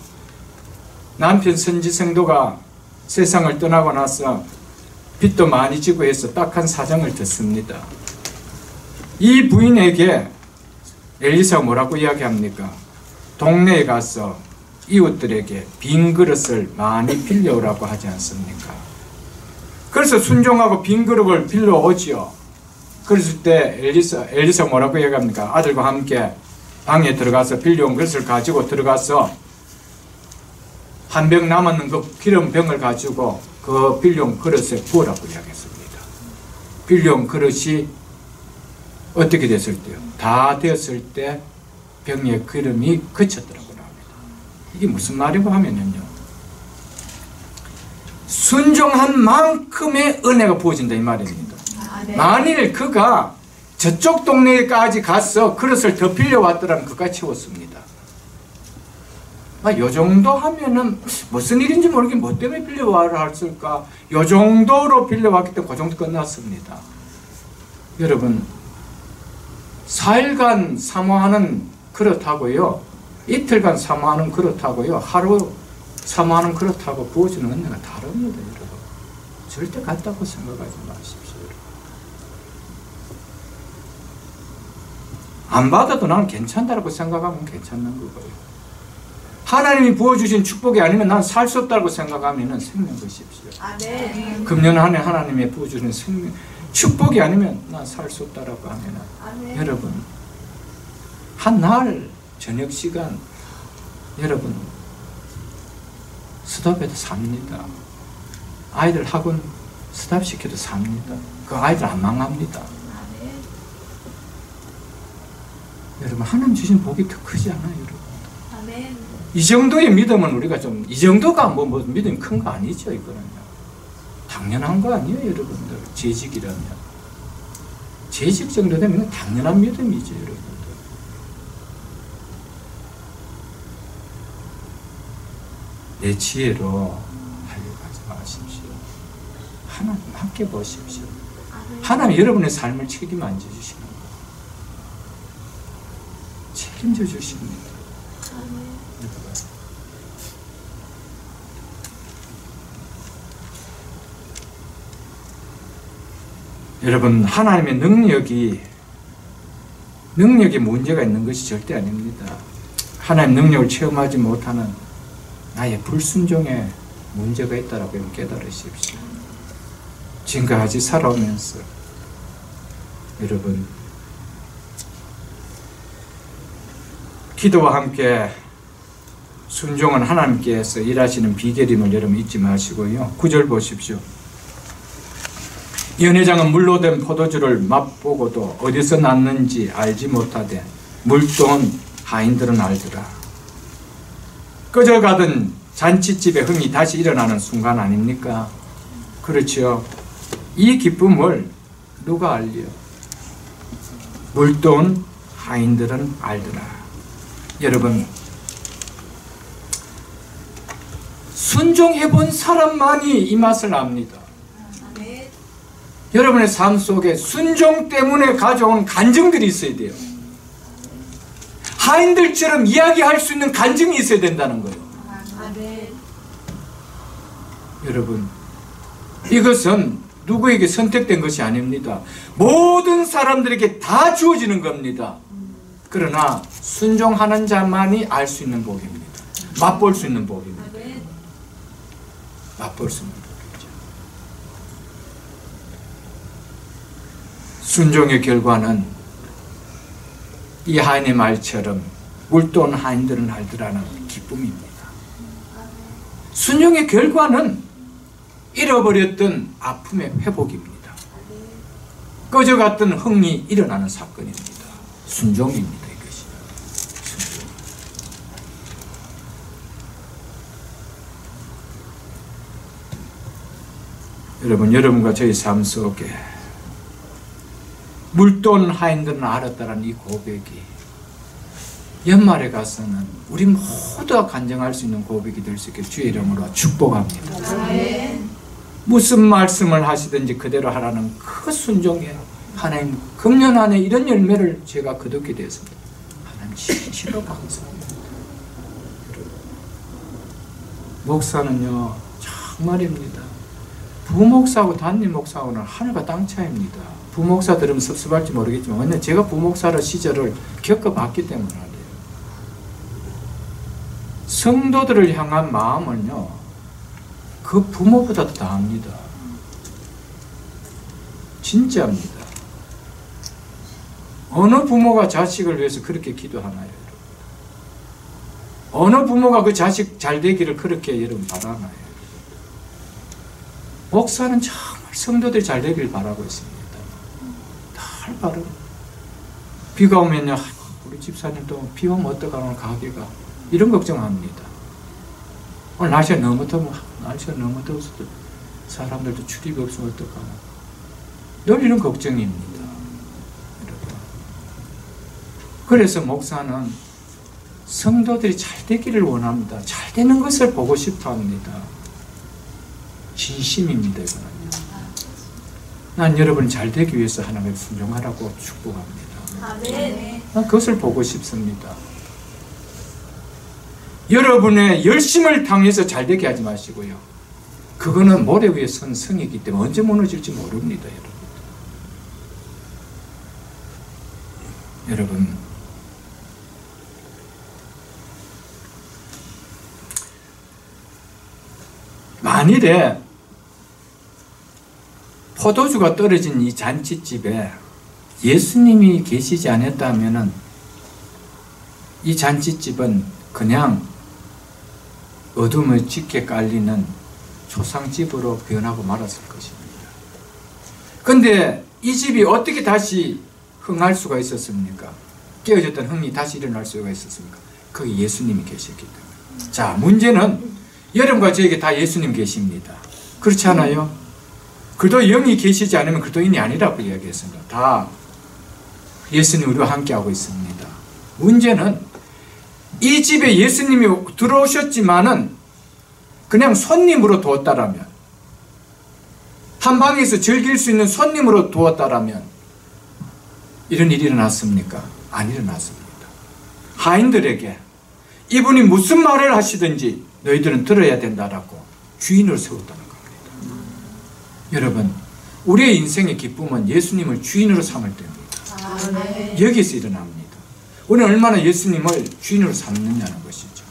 남편 선지생도가 세상을 떠나고 나서 빚도 많이 지고 해서 딱한 사정을 듣습니다. 이 부인에게 엘리사가 뭐라고 이야기합니까? 동네에 가서 이웃들에게 빈 그릇을 많이 빌려오라고 하지 않습니까? 그래서 순종하고 빈 그릇을 빌려오지요. 그랬을 때 엘리사가 뭐라고 이야기합니까? 아들과 함께 방에 들어가서 빌려온 그릇을 가지고 들어가서 한 병 남았는 그 기름병을 가지고 그 빌려온 그릇에 부으라고 이야기했습니다. 빌려온 그릇이 어떻게 됐을 때요? 다 되었을 때 병의 기름이 그쳤더라고요. 이게 무슨 말이고 하면요, 순종한 만큼의 은혜가 부어진다 이 말입니다. 만일 그가 저쪽 동네까지 가서 그릇을 더 빌려왔더라면 그가 채웠습니다. 요 정도 하면은 무슨 일인지 모르게 뭐 때문에 빌려왔을까? 요 정도로 빌려왔기 때문에 그 정도 끝났습니다. 여러분, 4일간 사모하는 그릇하고요, 이틀간 사모하는 그릇하고요, 하루 사모하는 그릇하고 부어지는 은혜가 다릅니다, 여러분. 절대 같다고 생각하지 마십시오. 안 받아도 나는 괜찮다고 생각하면 괜찮는 거고요. 하나님이 부어주신 축복이 아니면 난 살 수 없다고 생각하면 생명 거십시오. 금년 한 해 하나님이 부어주신 생명, 축복이 아니면 난 살 수 없다고 하면, 여러분, 한 날 저녁 시간, 여러분 스톱해도 삽니다. 아이들 학원 스탑시켜도 삽니다. 그 아이들 안 망합니다. 아멘. 여러분, 하나님 주신 복이 더 크지 않아요, 여러분? 아멘. 이 정도의 믿음은 우리가 좀, 이 정도가 뭐 믿음이 큰 거 아니죠, 이거는요. 당연한 거 아니에요, 여러분들. 재직이라면. 재직 정도 되면 당연한 믿음이죠, 여러분들. 내 지혜로 하려고 하지 마십시오. 하나님 함께 보십시오. 아멘. 하나님 여러분의 삶을 책임 안 져주시는 거예요. 책임져 주십니다. 아멘. 여러분, 하나님의 능력이 문제가 있는 것이 절대 아닙니다. 하나님 능력을 체험하지 못하는 나의 불순종에 문제가 있다라고 깨달으십시오. 지금까지 살아오면서 여러분, 기도와 함께 순종은 하나님께서 일하시는 비결임을 여러분 잊지 마시고요. 9절 보십시오. 연회장은 물로 된 포도주를 맛보고도 어디서 났는지 알지 못하되 물돈 하인들은 알더라. 꺼져가던 잔치집의 흥이 다시 일어나는 순간 아닙니까? 그렇죠. 이 기쁨을 누가 알려? 물돈 하인들은 알더라. 여러분, 순종해 본 사람만이 이 맛을 압니다. 아멘. 여러분의 삶 속에 순종 때문에 가져온 간증들이 있어야 돼요. 하인들처럼 이야기할 수 있는 간증이 있어야 된다는 거예요. 아멘. 여러분, 이것은 누구에게 선택된 것이 아닙니다. 모든 사람들에게 다 주어지는 겁니다. 그러나 순종하는 자만이 알 수 있는 복입니다. 맛볼 수 있는 복입니다. 아멘. 맛볼 수 있는 복이죠. 순종의 결과는 이 하인의 말처럼 물돈 하인들은 알더라는 기쁨입니다. 순종의 결과는 잃어버렸던 아픔의 회복입니다. 꺼져갔던 흥이 일어나는 사건입니다. 순종입니다. 이것이. 순종. 여러분, 여러분과 저희 삶 속에 물돈 하인들은 알았다는 이 고백이 연말에 가서는 우리 모두가 간증할 수 있는 고백이 될 수 있게 주의 이름으로 축복합니다. 아멘. 무슨 말씀을 하시든지 그대로 하라는 그 순종에 하나님 금년 안에 이런 열매를 제가 거두게 되었습니다. 하나님 진실로 감사합니다. 목사는요, 정말입니다. 부목사하고 담임 목사하고는 하늘과 땅 차이입니다. 부목사 들으면 섭섭할지 모르겠지만 왜냐하면 제가 부목사의 시절을 겪어봤기 때문에 그래요. 성도들을 향한 마음은요, 그 부모보다도 다합니다. 진짜입니다. 어느 부모가 자식을 위해서 그렇게 기도하나요? 어느 부모가 그 자식 잘 되기를 그렇게 여러분 바라나요? 목사는 정말 성도들이 잘 되기를 바라고 있습니다. 잘 바라고. 비가 오면요, 우리 집사님 또 비 오면 어떡하나 가게가 이런 걱정합니다. 오늘 날씨가 너무 더워서 사람들도 출입이 없으면 어떡하나. 늘 이런 걱정입니다. 여러분. 그래서 목사는 성도들이 잘 되기를 원합니다. 잘 되는 것을 보고 싶어 합니다. 진심입니다, 이거는요. 난 여러분 잘 되기 위해서 하나님을 순종하라고 축복합니다. 아멘. 난 그것을 보고 싶습니다. 여러분의 열심을 당해서 잘 되게 하지 마시고요. 그거는 모래 위에 선 성이기 때문에 언제 무너질지 모릅니다, 여러분. 여러분, 만일에 포도주가 떨어진 이 잔치집에 예수님이 계시지 않았다면 이 잔치집은 그냥 어둠의 짙게 깔리는 초상집으로 변하고 말았을 것입니다. 그런데 이 집이 어떻게 다시 흥할 수가 있었습니까? 깨어졌던 흥이 다시 일어날 수가 있었습니까? 거기 예수님이 계셨기 때문에. 자, 문제는 여러분과 저에게 다 예수님 계십니다. 그렇지 않아요? 그도 영이 계시지 않으면 그도인이 아니라고 이야기했습니다. 다 예수님 우리와 함께하고 있습니다. 문제는 이 집에 예수님이 들어오셨지만은 그냥 손님으로 두었다라면, 한 방에서 즐길 수 있는 손님으로 두었다라면 이런 일이 일어났습니까? 안 일어났습니다. 하인들에게 이분이 무슨 말을 하시든지 너희들은 들어야 된다라고 주인을 세웠다는 겁니다. 여러분, 우리의 인생의 기쁨은 예수님을 주인으로 삼을 때입니다. 여기서 일어납니다. 우리는 얼마나 예수님을 주인으로 삼느냐는 것이죠.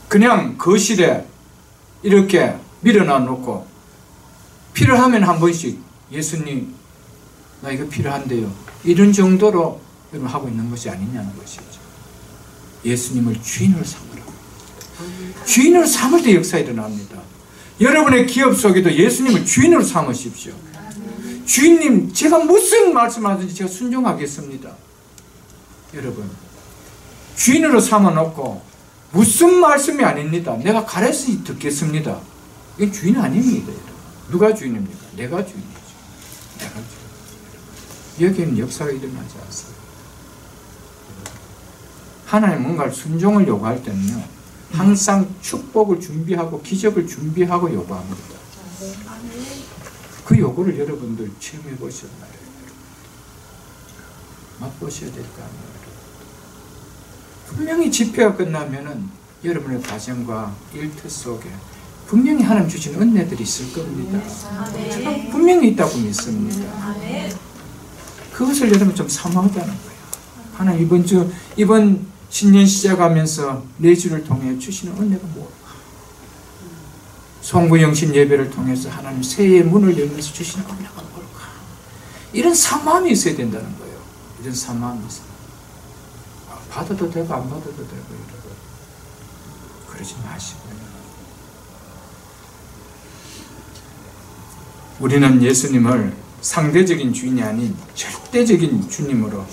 그냥 거실에 이렇게 밀어놔 놓고 필요하면 한 번씩 예수님 나 이거 필요한데요, 이런 정도로 여러분 하고 있는 것이 아니냐는 것이죠. 예수님을 주인으로 삼으라고. 주인으로 삼을 때 역사 일어납니다. 여러분의 기업 속에도 예수님을 주인으로 삼으십시오. 주인님, 제가 무슨 말씀하든지 제가 순종하겠습니다. 여러분, 주인으로 삼아놓고 무슨 말씀이 아닙니다, 내가 가르쳐 듣겠습니다, 이건 주인 아닙니다. 여러분. 누가 주인입니까? 내가 주인이죠. 내가 주인. 여기에는 역사가 일어나지 않습니다. 하나님 뭔가를 순종을 요구할 때는요, 항상 축복을 준비하고 기적을 준비하고 요구합니다. 그 요구를 여러분들 체험해 보셨나요? 맛보셔야 될 거 아니에요. 분명히 집회가 끝나면은 여러분의 가정과 일터 속에 분명히 하나님 주신 은혜들이 있을 겁니다. 저는 분명히 있다고 믿습니다. 그것을 여러분 좀 사모하자는 거예요. 하나님 이번 신년 시작하면서 내 주를 통해 주시는 은혜가 뭘까? 송구영신 예배를 통해서 하나님 새해의 문을 열면서 주시는 은혜가 뭘까? 이런 사모함이 있어야 된다는 거예요. 이런 사모함이 있어요. 받아도 되고 안 받아도 되고 여러분, 그러지 마시고요. 우리는 예수님을 상대적인 주인이 아닌 절대적인 주님으로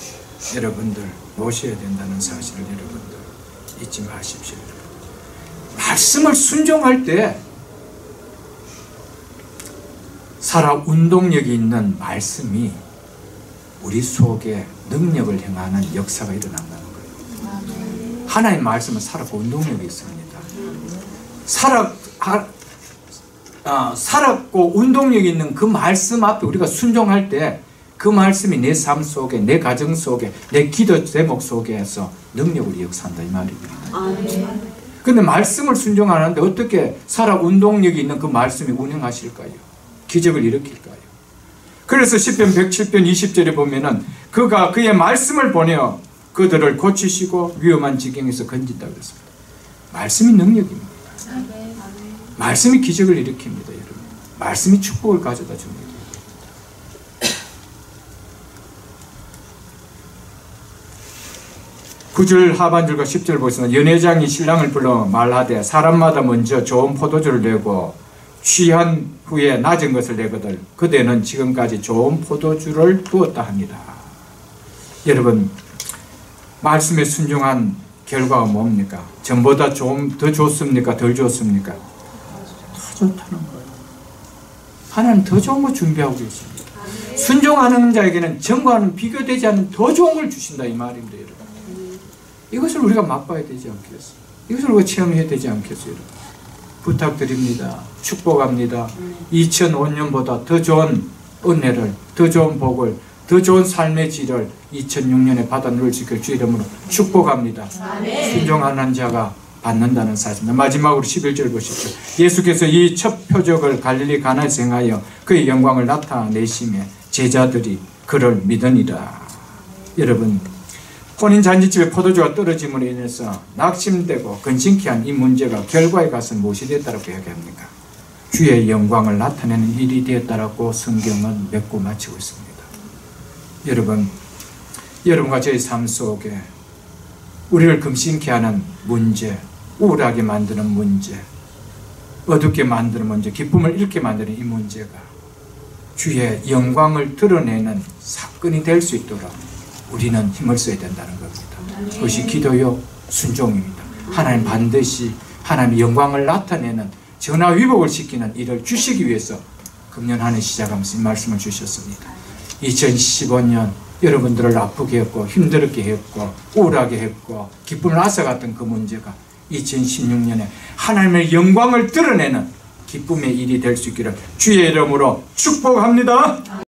여러분들 모셔야 된다는 사실을 여러분들 잊지 마십시오. 말씀을 순종할 때 살아 운동력이 있는 말씀이 우리 속에 능력을 행하는 역사가 일어난다는 거예요. 하나님 말씀은 살았고 운동력이 있습니다. 살았고 운동력이 있는 그 말씀 앞에 우리가 순종할 때 그 말씀이 내 삶 속에, 내 가정 속에, 내 기도 제목 속에서 능력을 역사한다 이 말입니다. 그런데 말씀을 순종 안 하는데 어떻게 살아 운동력이 있는 그 말씀이 운행하실까요? 기적을 일으킬까요? 그래서 시편 107편 20절에 보면은 그가 그의 말씀을 보내어 그들을 고치시고 위험한 지경에서 건진다 그랬습니다. 말씀이 능력입니다. 말씀이 기적을 일으킵니다. 여러분, 말씀이 축복을 가져다 줍니다. 9절 하반절과 10절 보시면 연회장이 신랑을 불러 말하되 사람마다 먼저 좋은 포도주를 내고 취한 후에 낮은 것을 내거들 그대는 지금까지 좋은 포도주를 두었다 합니다. 여러분, 말씀에 순종한 결과가 뭡니까? 전보다 좀 더 좋습니까? 덜 좋습니까? 더 좋다는 거예요. 하나님 더 좋은 거 준비하고 계십니다. 순종하는 자에게는 전과는 비교되지 않는 더 좋은 걸 주신다 이 말입니다. 여러분, 이것을 우리가 맛봐야 되지 않겠어요? 이것을 우리가 체험해야 되지 않겠어요? 여러분, 부탁드립니다. 축복합니다. 2005년보다 더 좋은 은혜를, 더 좋은 복을, 더 좋은 삶의 질을 2006년에 받아 누리실 주 이름으로 축복합니다. 순종하는 자가 받는다는 사실입니다. 마지막으로 11절 보십시오. 예수께서 이 첫 표적을 갈릴리 가나에서 행하여 그의 영광을 나타내시며 제자들이 그를 믿으니라. 여러분, 혼인 잔치집에 포도주가 떨어짐으로 인해서 낙심되고 근심케 한 이 문제가 결과에 가서 무엇이 되었다고 이야기합니까? 주의 영광을 나타내는 일이 되었다라고 성경은 맺고 마치고 있습니다. 여러분, 여러분과 저의 삶 속에 우리를 근심케 하는 문제, 우울하게 만드는 문제, 어둡게 만드는 문제, 기쁨을 잃게 만드는 이 문제가 주의 영광을 드러내는 사건이 될 수 있도록 우리는 힘을 써야 된다는 겁니다. 그것이 기도요, 순종입니다. 하나님 반드시 하나님의 영광을 나타내는 전화위복을 시키는 일을 주시기 위해서 금년 한 해 시작하면서 이 말씀을 주셨습니다. 2015년 여러분들을 아프게 했고 힘들게 했고 우울하게 했고 기쁨을 앗아갔던 그 문제가 2016년에 하나님의 영광을 드러내는 기쁨의 일이 될 수 있기를 주의 이름으로 축복합니다.